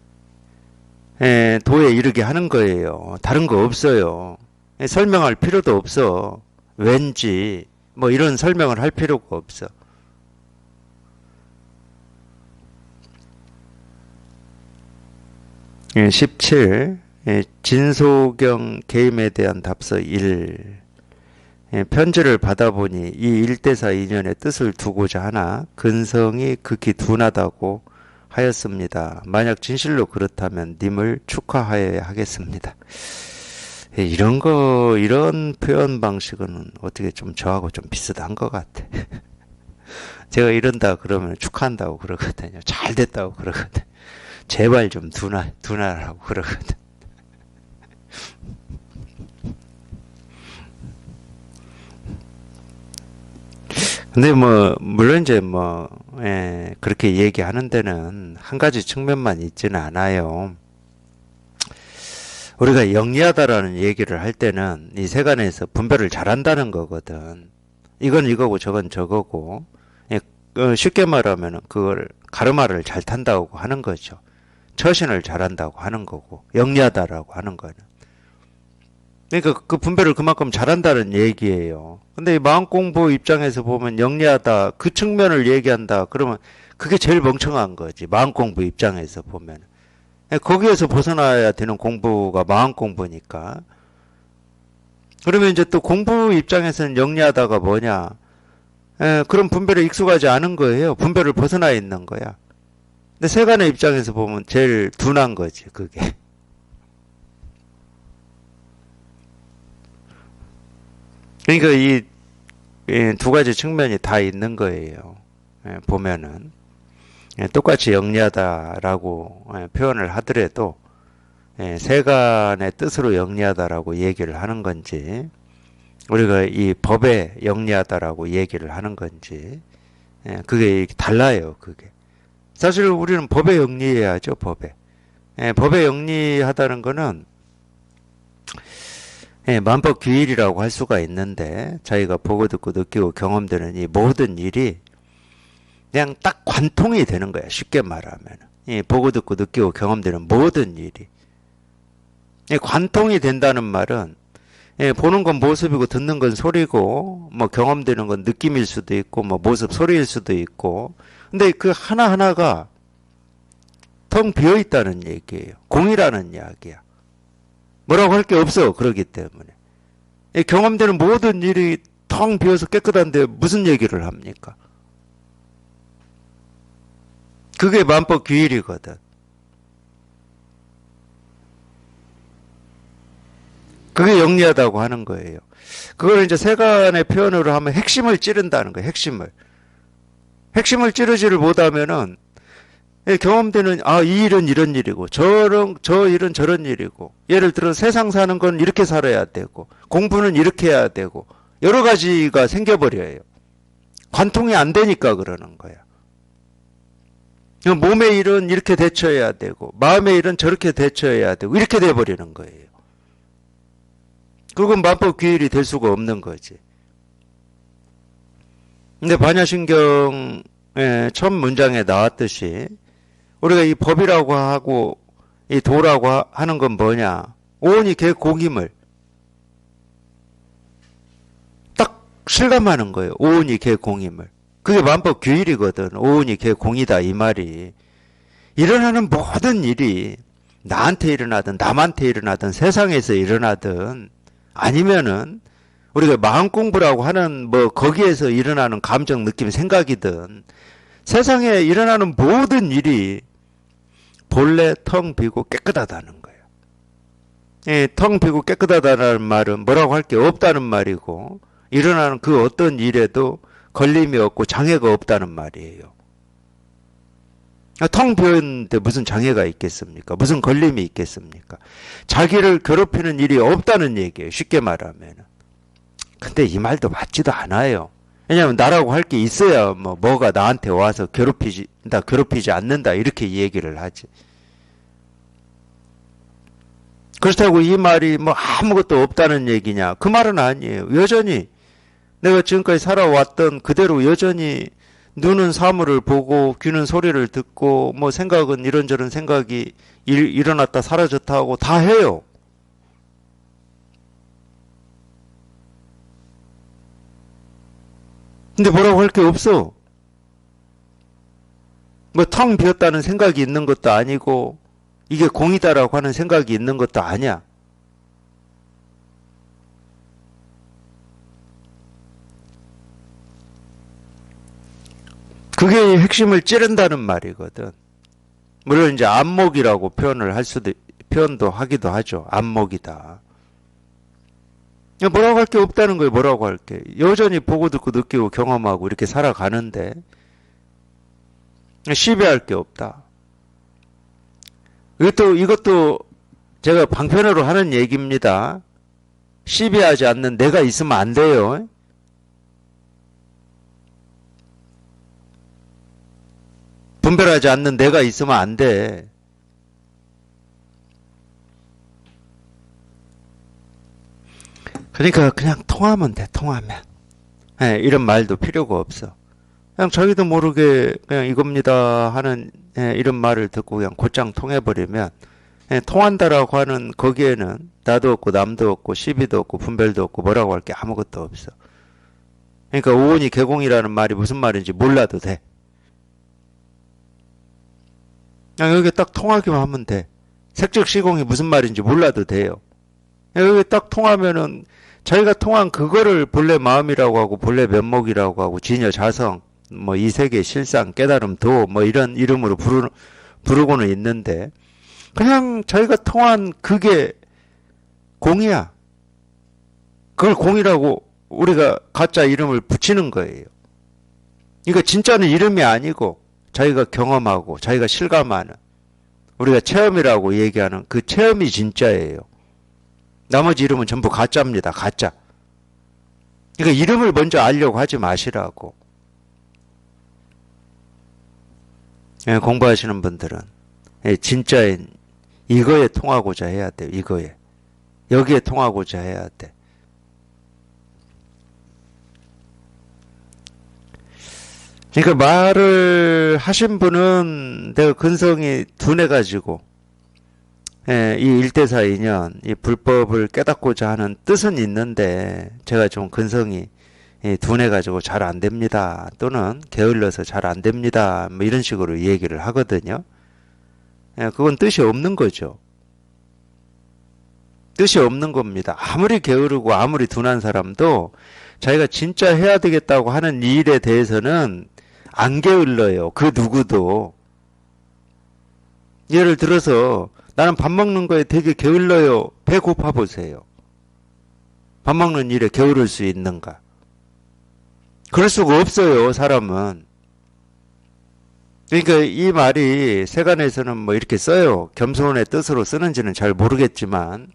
도에 이르게 하는 거예요. 다른 거 없어요. 설명할 필요도 없어. 왠지 뭐 이런 설명을 할 필요가 없어. 17. 진소경 계임에 대한 답서 1. 편지를 받아보니 이 일대사 인연의 뜻을 두고자 하나 근성이 극히 둔하다고 하였습니다. 만약 진실로 그렇다면 님을 축하하여야 하겠습니다. 이런 표현 방식은 어떻게 좀 저하고 좀 비슷한 것 같아. 제가 이런다 그러면 축하한다고 그러거든요. 잘 됐다고 그러거든요. 제발 좀 둔하라고 그러거든. 근데 물론 이제 그렇게 얘기하는 데는 한 가지 측면만 있지는 않아요. 우리가 영리하다라는 얘기를 할 때는 이 세간에서 분별을 잘한다는 거거든. 이건 이거고 저건 저거고. 쉽게 말하면 그걸 가르마를 잘 탄다고 하는 거죠. 처신을 잘한다고 하는 거고, 영리하다라고 하는 거는. 그러니까 그 분별을 그만큼 잘한다는 얘기예요. 근데 이 마음 공부 입장에서 보면 영리하다, 그 측면을 얘기한다, 그러면 그게 제일 멍청한 거지. 마음 공부 입장에서 보면. 거기에서 벗어나야 되는 공부가 마음 공부니까. 그러면 이제 또 공부 입장에서는 영리하다가 뭐냐? 그런 분별에 익숙하지 않은 거예요. 분별을 벗어나 있는 거야. 근데 세간의 입장에서 보면 제일 둔한 거지, 그게. 그러니까 이 두 가지 측면이 다 있는 거예요. 보면은. 똑같이 영리하다라고 표현을 하더라도 세간의 뜻으로 영리하다라고 얘기를 하는 건지 우리가 이 법에 영리하다라고 얘기를 하는 건지 그게 달라요. 그게 사실 우리는 법에 영리해야죠. 법에 법에 영리하다는 거는 만법규일이라고 할 수가 있는데 자기가 보고 듣고 느끼고 경험되는 이 모든 일이 그냥 딱 관통이 되는 거야. 쉽게 말하면. 보고 듣고 느끼고 경험되는 모든 일이. 관통이 된다는 말은 보는 건 모습이고 듣는 건 소리고 뭐 경험되는 건 느낌일 수도 있고 뭐 모습 소리일 수도 있고 근데 그 하나하나가 텅 비어 있다는 얘기예요. 공이라는 이야기야. 뭐라고 할 게 없어. 그러기 때문에. 경험되는 모든 일이 텅 비어서 깨끗한데 무슨 얘기를 합니까? 그게 만법규일이거든. 그게 영리하다고 하는 거예요. 그걸 이제 세간의 표현으로 하면 핵심을 찌른다는 거예요. 핵심을 찌르지를 못하면은 경험되는 이 일은 이런 일이고 저 일은 저런 일이고 예를 들어 세상 사는 건 이렇게 살아야 되고 공부는 이렇게 해야 되고 여러 가지가 생겨버려요. 관통이 안 되니까 그러는 거야. 몸의 일은 이렇게 대처해야 되고 마음의 일은 저렇게 대처해야 되고 이렇게 돼버리는 거예요. 그건 만법규일이 될 수가 없는 거지. 근데 반야신경의 첫 문장에 나왔듯이 우리가 이 법이라고 하고 이 도라고 하는 건 뭐냐? 오온이 개 공임을 딱 실감하는 거예요. 오온이 개 공임을. 그게 만법규일이거든. 오온이 개 공이다 이 말이. 일어나는 모든 일이 나한테 일어나든 남한테 일어나든 세상에서 일어나든 아니면은 우리가 마음 공부라고 하는 거기에서 일어나는 감정, 느낌, 생각이든 세상에 일어나는 모든 일이 본래 텅 비고 깨끗하다는 거예요. 텅 비고 깨끗하다는 말은 뭐라고 할 게 없다는 말이고 일어나는 그 어떤 일에도 걸림이 없고 장애가 없다는 말이에요. 텅 비었는데 무슨 장애가 있겠습니까? 무슨 걸림이 있겠습니까? 자기를 괴롭히는 일이 없다는 얘기예요. 쉽게 말하면. 근데 이 말도 맞지도 않아요. 왜냐하면 나라고 할 게 있어야 뭐가 나한테 와서 괴롭히지 않는다 이렇게 얘기를 하지. 그렇다고 이 말이 뭐 아무것도 없다는 얘기냐? 그 말은 아니에요. 여전히 내가 지금까지 살아왔던 그대로 여전히 눈은 사물을 보고 귀는 소리를 듣고 뭐 생각은 이런저런 생각이 일어났다 사라졌다 하고 다 해요. 근데 뭐라고 할 게 없어. 뭐 텅 비었다는 생각이 있는 것도 아니고 이게 공이다라고 하는 생각이 있는 것도 아니야. 그게 핵심을 찌른다는 말이거든. 물론 이제 안목이라고 표현도 하기도 하죠. 안목이다. 뭐라고 할 게 없다는 거예요. 뭐라고 할 게. 여전히 보고 듣고 느끼고 경험하고 이렇게 살아가는데 시비할 게 없다. 이것도 제가 방편으로 하는 얘기입니다. 시비하지 않는 내가 있으면 안 돼요. 분별하지 않는 내가 있으면 안 돼. 그러니까 그냥 통하면 돼. 통하면. 예, 이런 말도 필요가 없어. 그냥 자기도 모르게 그냥 이겁니다 하는 이런 말을 듣고 그냥 곧장 통해버리면 통한다라고 하는 거기에는 나도 없고 남도 없고 시비도 없고 분별도 없고 뭐라고 할 게 아무것도 없어. 그러니까 오온이 개공이라는 말이 무슨 말인지 몰라도 돼. 그냥 여기 딱 통하기만 하면 돼. 색적시공이 무슨 말인지 몰라도 돼요. 여기 딱 통하면은 자기가 통한 그거를 본래 마음이라고 하고 본래 면목이라고 하고 진여 자성 뭐 이 세계 실상 깨달음 도 뭐 이런 이름으로 부르고는 있는데 그냥 자기가 통한 그게 공이야. 그걸 공이라고 우리가 가짜 이름을 붙이는 거예요. 이거 진짜는 이름이 아니고 자기가 경험하고 자기가 실감하는 우리가 체험이라고 얘기하는 그 체험이 진짜예요. 나머지 이름은 전부 가짜입니다. 가짜. 그러니까 이름을 먼저 알려고 하지 마시라고. 예, 공부하시는 분들은 진짜인 이거에 통하고자 해야 돼요. 이거에. 여기에 통하고자 해야 돼. 그러니까 말을 하신 분은 내가 근성이 둔해가지고 이 일대사 인연, 이 불법을 깨닫고자 하는 뜻은 있는데 제가 좀 근성이 둔해가지고 잘 안 됩니다. 또는 게을러서 잘 안 됩니다. 뭐 이런 식으로 얘기를 하거든요. 그건 뜻이 없는 거죠. 뜻이 없는 겁니다. 아무리 게으르고 아무리 둔한 사람도 자기가 진짜 해야 되겠다고 하는 일에 대해서는 안 게을러요. 그 누구도. 예를 들어서 나는 밥 먹는 거에 되게 게을러요. 배고파 보세요. 밥 먹는 일에 게으를 수 있는가? 그럴 수가 없어요, 사람은. 그러니까 이 말이 세간에서는 뭐 이렇게 써요. 겸손의 뜻으로 쓰는지는 잘 모르겠지만,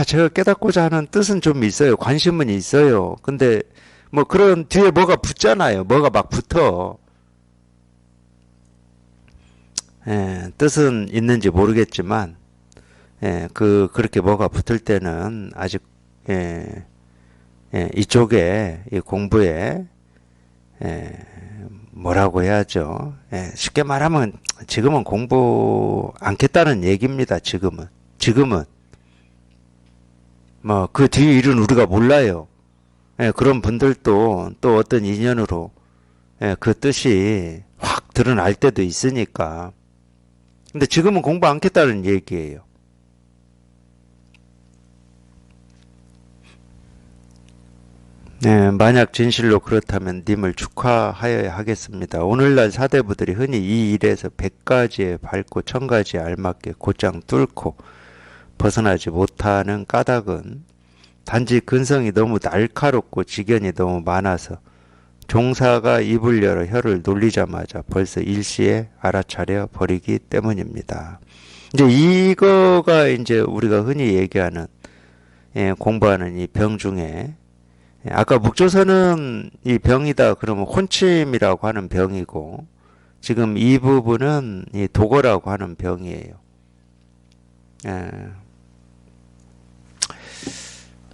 제가 깨닫고자 하는 뜻은 좀 있어요. 관심은 있어요. 근데 뭐 그런 뒤에 뭐가 붙잖아요. 뭐가 막 붙어. 뜻은 있는지 모르겠지만, 그렇게 뭐가 붙을 때는 아직, 이쪽에, 이 공부에, 뭐라고 해야죠. 쉽게 말하면 지금은 공부 않겠다는 얘기입니다. 지금은. 뭐, 그 뒤 일은 우리가 몰라요. 그런 분들도 또 어떤 인연으로, 그 뜻이 확 드러날 때도 있으니까. 근데 지금은 공부 않겠다는 얘기예요. 만약 진실로 그렇다면 님을 축하하여야 하겠습니다. 오늘날 사대부들이 흔히 이 일에서 100가지에 밟고 1000가지에 알맞게 곧장 뚫고 벗어나지 못하는 까닭은 단지 근성이 너무 날카롭고 지견이 너무 많아서 종사가 입을 열어 혀를 놀리자마자 벌써 일시에 알아차려 버리기 때문입니다. 이제 이거가 이제 우리가 흔히 얘기하는 공부하는 이 병 중에 아까 묵조선은 이 병이다 그러면 혼침이라고 하는 병이고, 지금 이 부분은 이 도거라고 하는 병이에요.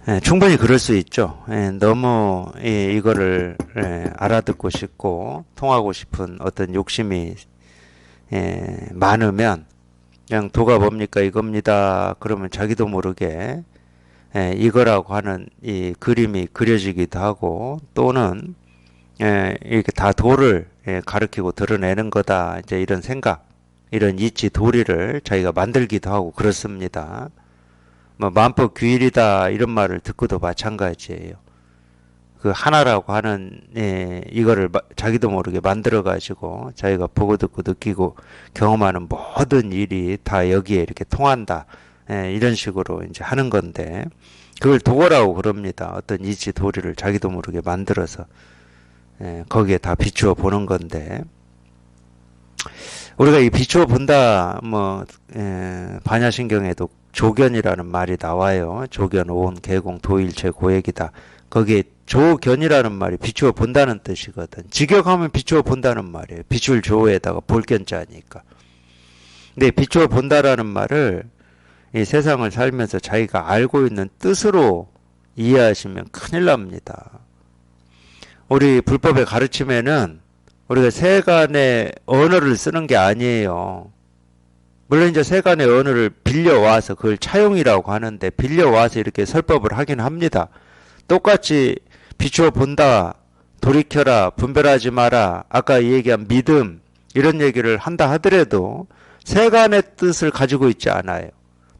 예, 충분히 그럴 수 있죠. 너무 이거를 알아듣고 싶고 통하고 싶은 어떤 욕심이 많으면 그냥 도가 뭡니까 이겁니다. 그러면 자기도 모르게 이거라고 하는 이 그림이 그려지기도 하고, 또는 이렇게 다 도를 가리키고 드러내는 거다, 이제 이런 생각, 이런 이치 도리를 자기가 만들기도 하고 그렇습니다. 뭐 만법 규일이다 이런 말을 듣고도 마찬가지예요. 그 하나라고 하는 이거를 자기도 모르게 만들어 가지고 자기가 보고 듣고 느끼고 경험하는 모든 일이 다 여기에 이렇게 통한다, 이런 식으로 이제 하는 건데, 그걸 도거라고 그럽니다. 어떤 이치 도리를 자기도 모르게 만들어서 거기에 다 비추어 보는 건데, 우리가 이 비추어 본다, 뭐 반야신경에도 조견이라는 말이 나와요. 조견, 오온, 개공, 도일체, 고액이다. 거기에 조견이라는 말이 비추어 본다는 뜻이거든. 직역하면 비추어 본다는 말이에요. 비출 조에다가 볼견자니까. 근데 비추어 본다라는 말을 이 세상을 살면서 자기가 알고 있는 뜻으로 이해하시면 큰일 납니다. 우리 불법의 가르침에는 우리가 세간의 언어를 쓰는 게 아니에요. 물론 이제 세간의 언어를 빌려와서 그걸 차용이라고 하는데, 빌려와서 이렇게 설법을 하긴 합니다. 똑같이 비추어 본다, 돌이켜라, 분별하지 마라, 아까 얘기한 믿음, 이런 얘기를 한다 하더라도 세간의 뜻을 가지고 있지 않아요.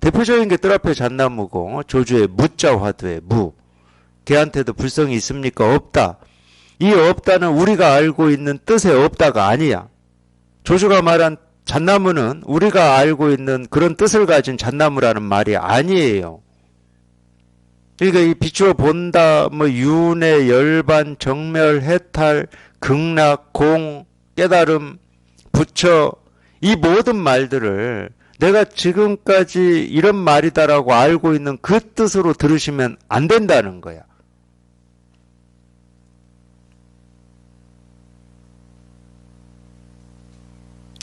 대표적인 게 뜰 앞에 잣나무고, 조주의 무자 화두의 무. 걔한테도 불성이 있습니까? 없다. 이 없다는 우리가 알고 있는 뜻의 없다가 아니야. 조주가 말한 잣나무는 우리가 알고 있는 그런 뜻을 가진 잣나무라는 말이 아니에요. 그러니까 이 비추어 본다, 뭐 윤회, 열반, 정멸, 해탈, 극락, 공, 깨달음, 부처, 이 모든 말들을 내가 지금까지 이런 말이다라고 알고 있는 그 뜻으로 들으시면 안 된다는 거야.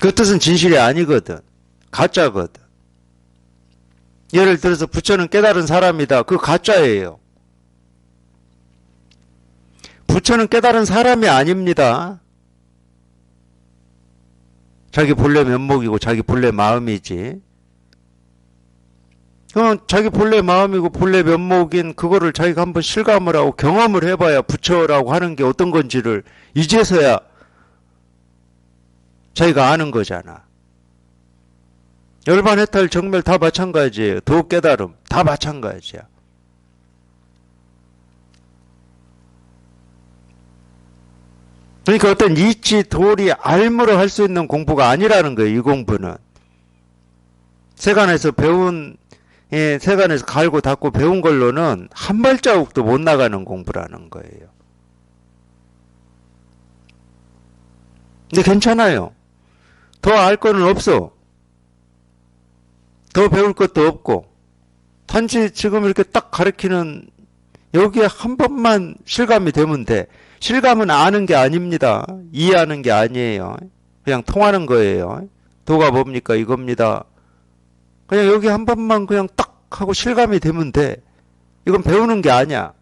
그 뜻은 진실이 아니거든. 가짜거든. 예를 들어서 부처는 깨달은 사람이다. 그 가짜예요. 부처는 깨달은 사람이 아닙니다. 자기 본래 면목이고 자기 본래 마음이지. 그럼 자기 본래 마음이고 본래 면목인 그거를 자기가 한번 실감을 하고 경험을 해봐야 부처라고 하는 게 어떤 건지를 이제서야 자기가 아는 거잖아. 열반, 해탈, 정멸 다 마찬가지예요. 도, 깨달음 다 마찬가지야. 그러니까 어떤 이치, 도리, 알무로 할 수 있는 공부가 아니라는 거예요. 이 공부는. 세간에서 배운, 세간에서 갈고 닦고 배운 걸로는 한 발자국도 못 나가는 공부라는 거예요. 근데 괜찮아요. 더 알 거는 없어. 더 배울 것도 없고. 단지 지금 이렇게 딱 가르치는 여기에 한 번만 실감이 되면 돼. 실감은 아는 게 아닙니다. 이해하는 게 아니에요. 그냥 통하는 거예요. 도가 뭡니까? 이겁니다. 그냥 여기 한 번만 그냥 딱 하고 실감이 되면 돼. 이건 배우는 게 아니야.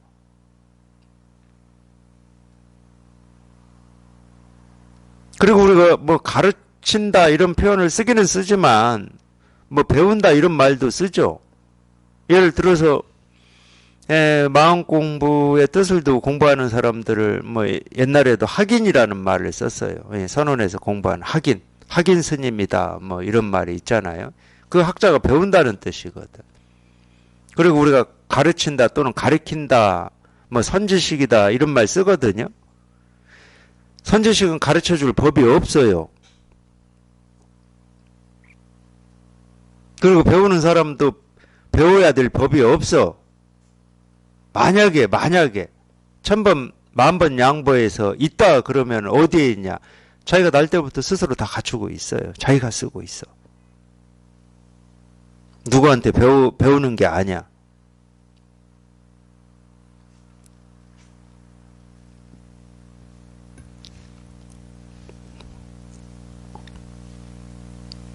그리고 우리가 뭐 가르친다 이런 표현을 쓰기는 쓰지만 뭐 배운다 이런 말도 쓰죠. 예를 들어서 마음 공부의 뜻을 두고 공부하는 사람들을 뭐 옛날에도 학인이라는 말을 썼어요. 선원에서 공부한 학인, 학인 스님이다 뭐 이런 말이 있잖아요. 그 학자가 배운다는 뜻이거든. 그리고 우리가 가르친다 또는 가르친다 뭐 선지식이다 이런 말 쓰거든요. 선지식은 가르쳐줄 법이 없어요. 그리고 배우는 사람도 배워야 될 법이 없어. 만약에 천번 만번 양보해서 있다 그러면 어디에 있냐? 자기가 날 때부터 스스로 다 갖추고 있어요. 자기가 쓰고 있어. 누구한테 배우는 게 아니야.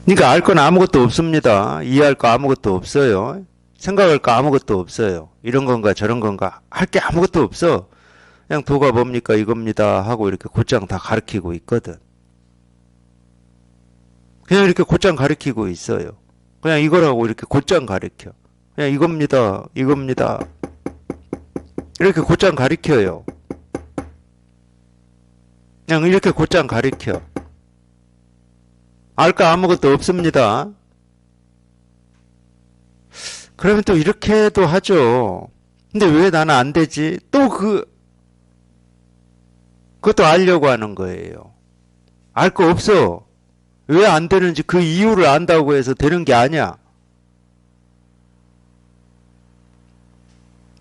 그러니까 알 건 아무것도 없습니다. 이해할 거 아무것도 없어요. 생각할 거 아무것도 없어요. 이런 건가 저런 건가 할 게 아무것도 없어. 그냥 도가 뭡니까 이겁니다 하고 이렇게 곧장 다 가르치고 있거든. 그냥 이렇게 곧장 가르치고 있어요. 그냥 이거라고 이렇게 곧장 가르쳐. 그냥 이겁니다. 이겁니다. 이렇게 곧장 가르쳐요. 그냥 이렇게 곧장 가르쳐. 알 거 아무것도 없습니다. 그러면 또 이렇게도 하죠. 근데 왜 나는 안 되지? 또 그것도 알려고 하는 거예요. 알 거 없어. 왜 안 되는지 그 이유를 안다고 해서 되는 게 아니야.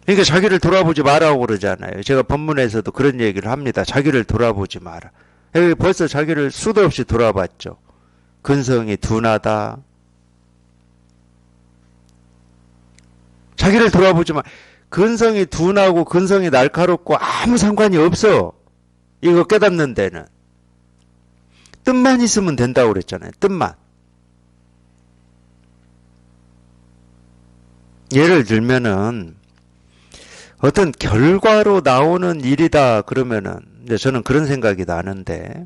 그러니까 자기를 돌아보지 말라고 그러잖아요. 제가 본문에서도 그런 얘기를 합니다. 자기를 돌아보지 마라. 여기 벌써 자기를 수도 없이 돌아봤죠. 근성이 둔하다. 자기를 돌아보지 마. 근성이 둔하고 근성이 날카롭고 아무 상관이 없어. 이거 깨닫는 데는. 뜻만 있으면 된다고 그랬잖아요. 뜻만. 예를 들면은 어떤 결과로 나오는 일이다 그러면은 이제 저는 그런 생각이 나는데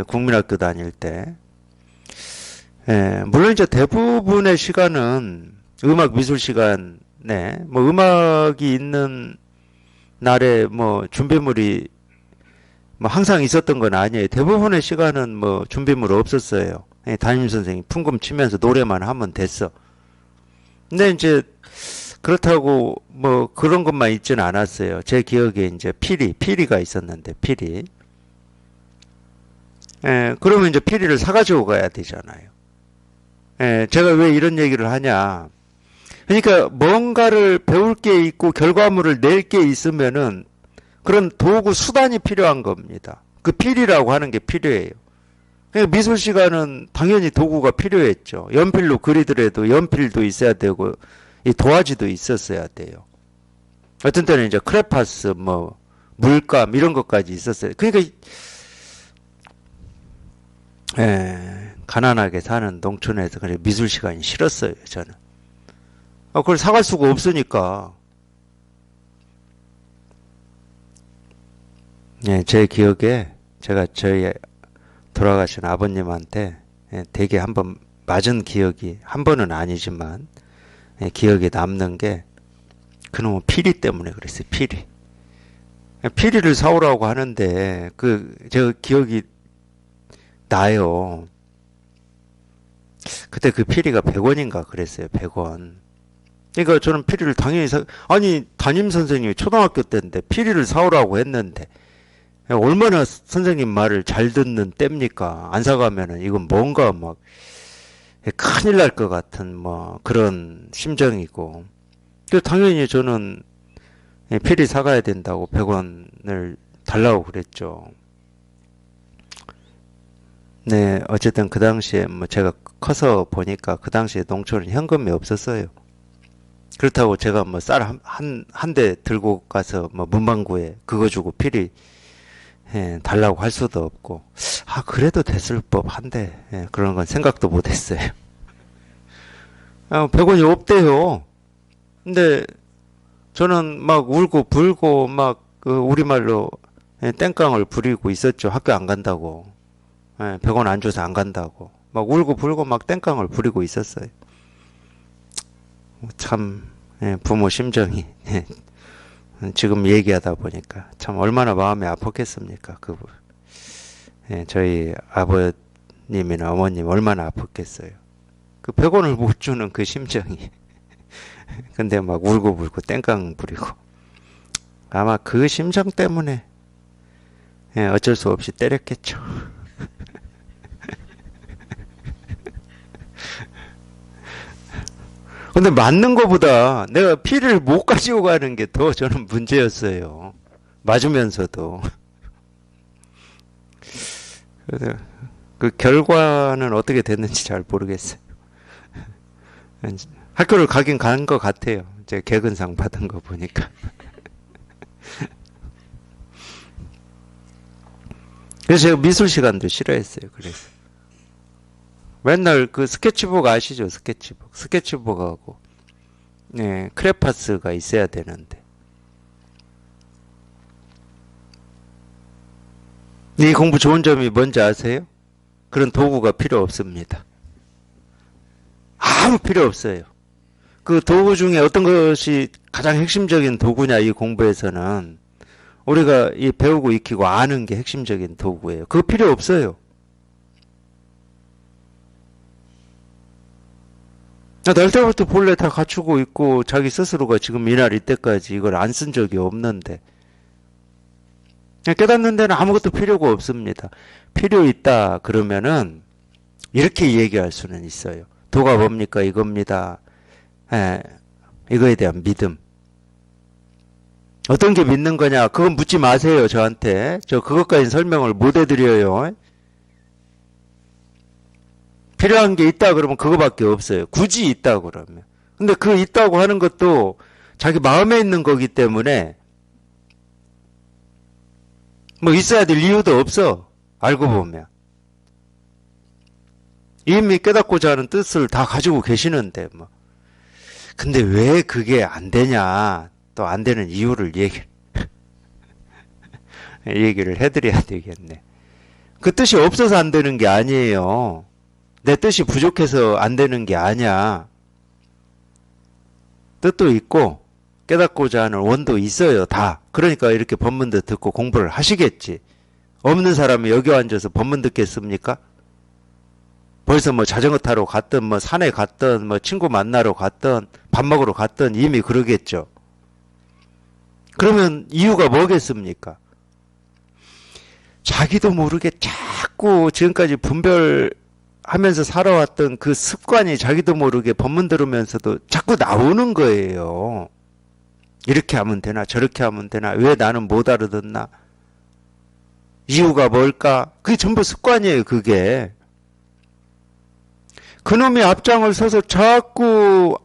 국민학교 다닐 때 물론 이제 대부분의 시간은 음악 미술 시간에 뭐 음악이 있는 날에 뭐 준비물이 뭐 항상 있었던 건 아니에요. 대부분의 시간은 뭐 준비물 없었어요. 담임 선생님 풍금 치면서 노래만 하면 됐어. 근데 이제 그렇다고 뭐 그런 것만 있지는 않았어요. 제 기억에 이제 피리가 있었는데 피리. 그러면 이제 피리를 사가지고 가야 되잖아요. 제가 왜 이런 얘기를 하냐. 그러니까 뭔가를 배울 게 있고 결과물을 낼 게 있으면은 그런 도구 수단이 필요한 겁니다. 그 필이라고 하는 게 필요해요. 그러니까 미술 시간은 당연히 도구가 필요했죠. 연필로 그리더라도 연필도 있어야 되고 이 도화지도 있었어야 돼요. 어떤 때는 이제 크레파스, 뭐 물감 이런 것까지 있었어요. 그러니까 가난하게 사는 농촌에서 그래 미술 시간이 싫었어요. 저는. 그걸 사갈 수가 없으니까. 제 기억에 제가 저희 돌아가신 아버님한테 되게 한번 맞은 기억이 한 번은 아니지만 기억에 남는 게 그놈의 피리 때문에 그랬어요. 피리를 사오라고 하는데 제가 기억이 나요. 그때 그 피리가 100원인가 그랬어요. 100원. 그러니까 저는 피리를 당연히 아니 담임 선생님이 초등학교 때인데 피리를 사오라고 했는데 얼마나 선생님 말을 잘 듣는 때입니까? 안 사가면은 이건 뭔가 막 큰일 날 것 같은 뭐 그런 심정이고. 당연히 저는 피리 사가야 된다고 100원을 달라고 그랬죠. 네, 어쨌든 그 당시에 뭐 제가 커서 보니까 그 당시에 농촌은 현금이 없었어요. 그렇다고 제가 뭐 쌀 한 대 들고 가서 뭐 문방구에 그거 주고 피리 달라고 할 수도 없고, 그래도 됐을 법한데, 그런 건 생각도 못 했어요. 100원이 없대요. 근데 저는 막 울고 불고 막 그 우리말로 땡깡을 부리고 있었죠. 학교 안 간다고. 100원 안 줘서 안 간다고. 막 울고 불고 막 땡깡을 부리고 있었어요. 참, 부모 심정이. 지금 얘기하다 보니까 참 얼마나 마음이 아팠겠습니까? 저희 아버님이나 어머님 얼마나 아팠겠어요. 그 100원을 못 주는 그 심정이. 근데 막 울고 불고 땡깡 부리고. 아마 그 심정 때문에 어쩔 수 없이 때렸겠죠. 근데 맞는 것보다 내가 피를 못 가지고 가는 게 더 저는 문제였어요. 맞으면서도. 그래서 그 결과는 어떻게 됐는지 잘 모르겠어요. 학교를 가긴 간 것 같아요. 제 개근상 받은 거 보니까. 그래서 제가 미술 시간도 싫어했어요. 그래서 맨날 그 스케치북 아시죠? 스케치북. 스케치북하고, 네, 크레파스가 있어야 되는데. 이 공부 좋은 점이 뭔지 아세요? 그런 도구가 필요 없습니다. 아무 필요 없어요. 그 도구 중에 어떤 것이 가장 핵심적인 도구냐, 이 공부에서는. 우리가 이 배우고 익히고 아는 게 핵심적인 도구예요. 그거 필요 없어요. 날 때부터 본래 다 갖추고 있고 자기 스스로가 지금 이날 이때까지 이걸 안 쓴 적이 없는데 깨닫는 데는 아무것도 필요가 없습니다. 필요 있다 그러면은 이렇게 얘기할 수는 있어요. 도가 뭡니까? 이겁니다. 이거에 대한 믿음. 어떤 게 믿는 거냐? 그건 묻지 마세요, 저한테. 저 그것까지는 설명을 못 해드려요. 필요한 게 있다 그러면 그거밖에 없어요. 굳이 있다 그러면. 근데 그 있다고 하는 것도 자기 마음에 있는 거기 때문에 뭐 있어야 될 이유도 없어. 알고 보면. 이미 깨닫고자 하는 뜻을 다 가지고 계시는데 뭐. 근데 왜 그게 안 되냐? 또 안 되는 이유를 얘기를 해드려야 되겠네. 그 뜻이 없어서 안 되는 게 아니에요. 내 뜻이 부족해서 안 되는 게 아니야. 뜻도 있고 깨닫고자 하는 원도 있어요. 다. 그러니까 이렇게 법문도 듣고 공부를 하시겠지. 없는 사람이 여기 앉아서 법문 듣겠습니까? 벌써 뭐 자전거 타러 갔든 뭐 산에 갔든 뭐 친구 만나러 갔든 밥 먹으러 갔든 이미 그러겠죠. 그러면 이유가 뭐겠습니까? 자기도 모르게 자꾸 지금까지 분별하면서 살아왔던 그 습관이 자기도 모르게 법문 들으면서도 자꾸 나오는 거예요. 이렇게 하면 되나 저렇게 하면 되나 왜 나는 못 알아듣나 이유가 뭘까? 그게 전부 습관이에요. 그게. 그놈이 앞장을 서서 자꾸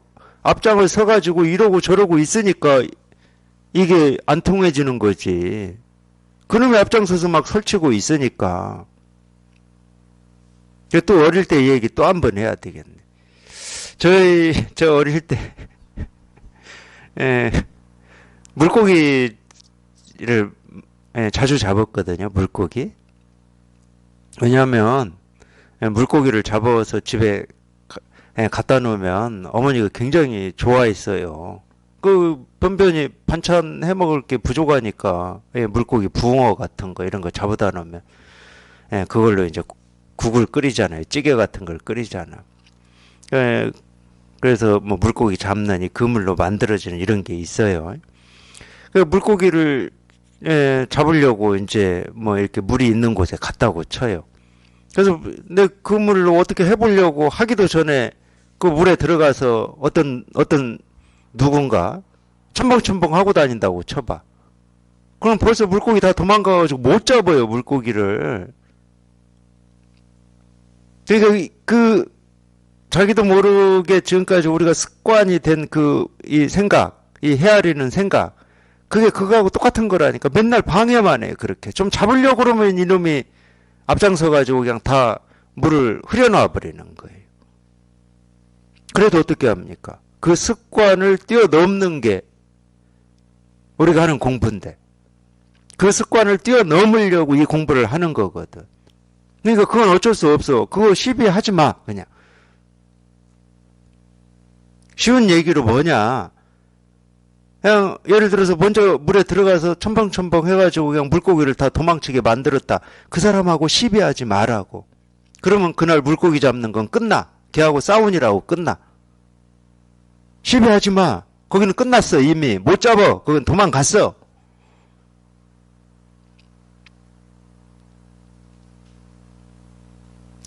앞장을 서가지고 이러고 저러고 있으니까 이게 안 통해지는 거지. 그놈이 앞장서서 막 설치고 있으니까. 또 어릴 때 이 얘기 또 한 번 해야 되겠네. 저 어릴 때 물고기를 자주 잡았거든요. 물고기. 왜냐하면 물고기를 잡아서 집에 갖다 놓으면 어머니가 굉장히 좋아했어요. 그 변변히 반찬 해 먹을 게 부족하니까 물고기 붕어 같은 거 이런 거 잡아다 놓으면 그걸로 이제 국을 끓이잖아요. 찌개 같은 걸 끓이잖아. 그래서 뭐 물고기 잡는 이 그물로 만들어지는 이런 게 있어요. 그 물고기를 잡으려고 이제 뭐 이렇게 물이 있는 곳에 갔다고 쳐요. 그래서 내 그물로 어떻게 해보려고 하기도 전에 그 물에 들어가서 어떤 누군가 첨벙첨벙 하고 다닌다고 쳐봐. 그럼 벌써 물고기 다 도망가가지고 못 잡아요, 물고기를. 그러니까 그 자기도 모르게 지금까지 우리가 습관이 된 이 생각, 이 헤아리는 생각, 그게 그거하고 똑같은 거라니까. 맨날 방해만 해, 그렇게. 좀 잡으려고 그러면 이놈이 앞장서가지고 그냥 다 물을 흐려놔 버리는 거예요. 그래도 어떻게 합니까? 그 습관을 뛰어넘는 게 우리가 하는 공부인데 그 습관을 뛰어넘으려고 이 공부를 하는 거거든. 그러니까 그건 어쩔 수 없어. 그거 시비하지 마. 그냥 쉬운 얘기로 뭐냐, 그냥 예를 들어서 먼저 물에 들어가서 첨벙첨벙 해가지고 그냥 물고기를 다 도망치게 만들었다. 그 사람하고 시비하지 말라고. 그러면 그날 물고기 잡는 건 끝나. 걔하고 싸우니라고 끝나. 시비하지 마. 거기는 끝났어. 이미 못 잡아. 그건 도망갔어.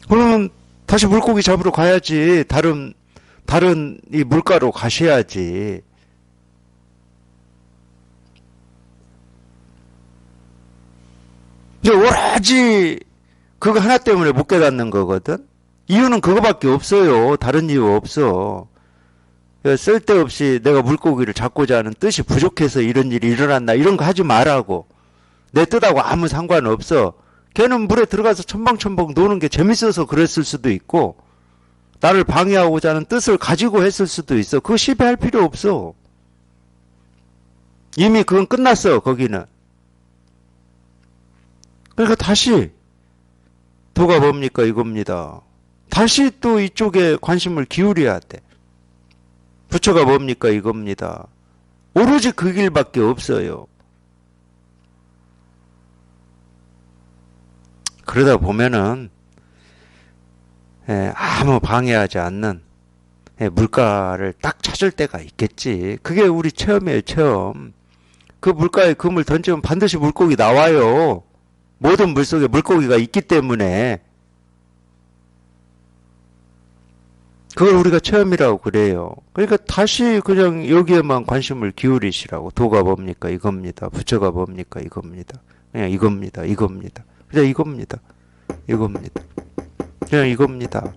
그러면 다시 물고기 잡으러 가야지. 다른 이 물가로 가셔야지. 이제 오로지 그거 하나 때문에 못 깨닫는 거거든. 이유는 그거밖에 없어요. 다른 이유 없어. 쓸데없이 내가 물고기를 잡고자 하는 뜻이 부족해서 이런 일이 일어났나 이런 거 하지 말라고. 내 뜻하고 아무 상관없어. 걔는 물에 들어가서 첨벙첨벙 노는 게 재밌어서 그랬을 수도 있고 나를 방해하고자 하는 뜻을 가지고 했을 수도 있어. 그거 시비할 필요 없어. 이미 그건 끝났어, 거기는. 그러니까 다시 도가 뭡니까? 이겁니다. 다시 또 이쪽에 관심을 기울여야 돼. 부처가 뭡니까? 이겁니다. 오로지 그 길밖에 없어요. 그러다 보면은 아무 방해하지 않는 물가를 딱 찾을 때가 있겠지. 그게 우리 체험이에요, 체험. 그 물가에 금을 던지면 반드시 물고기 나와요. 모든 물속에 물고기가 있기 때문에. 그걸 우리가 체험이라고 그래요. 그러니까 다시 그냥 여기에만 관심을 기울이시라고. 도가 뭡니까? 이겁니다. 부처가 뭡니까? 이겁니다. 그냥 이겁니다. 이겁니다. 그냥 이겁니다. 이겁니다. 그냥 이겁니다.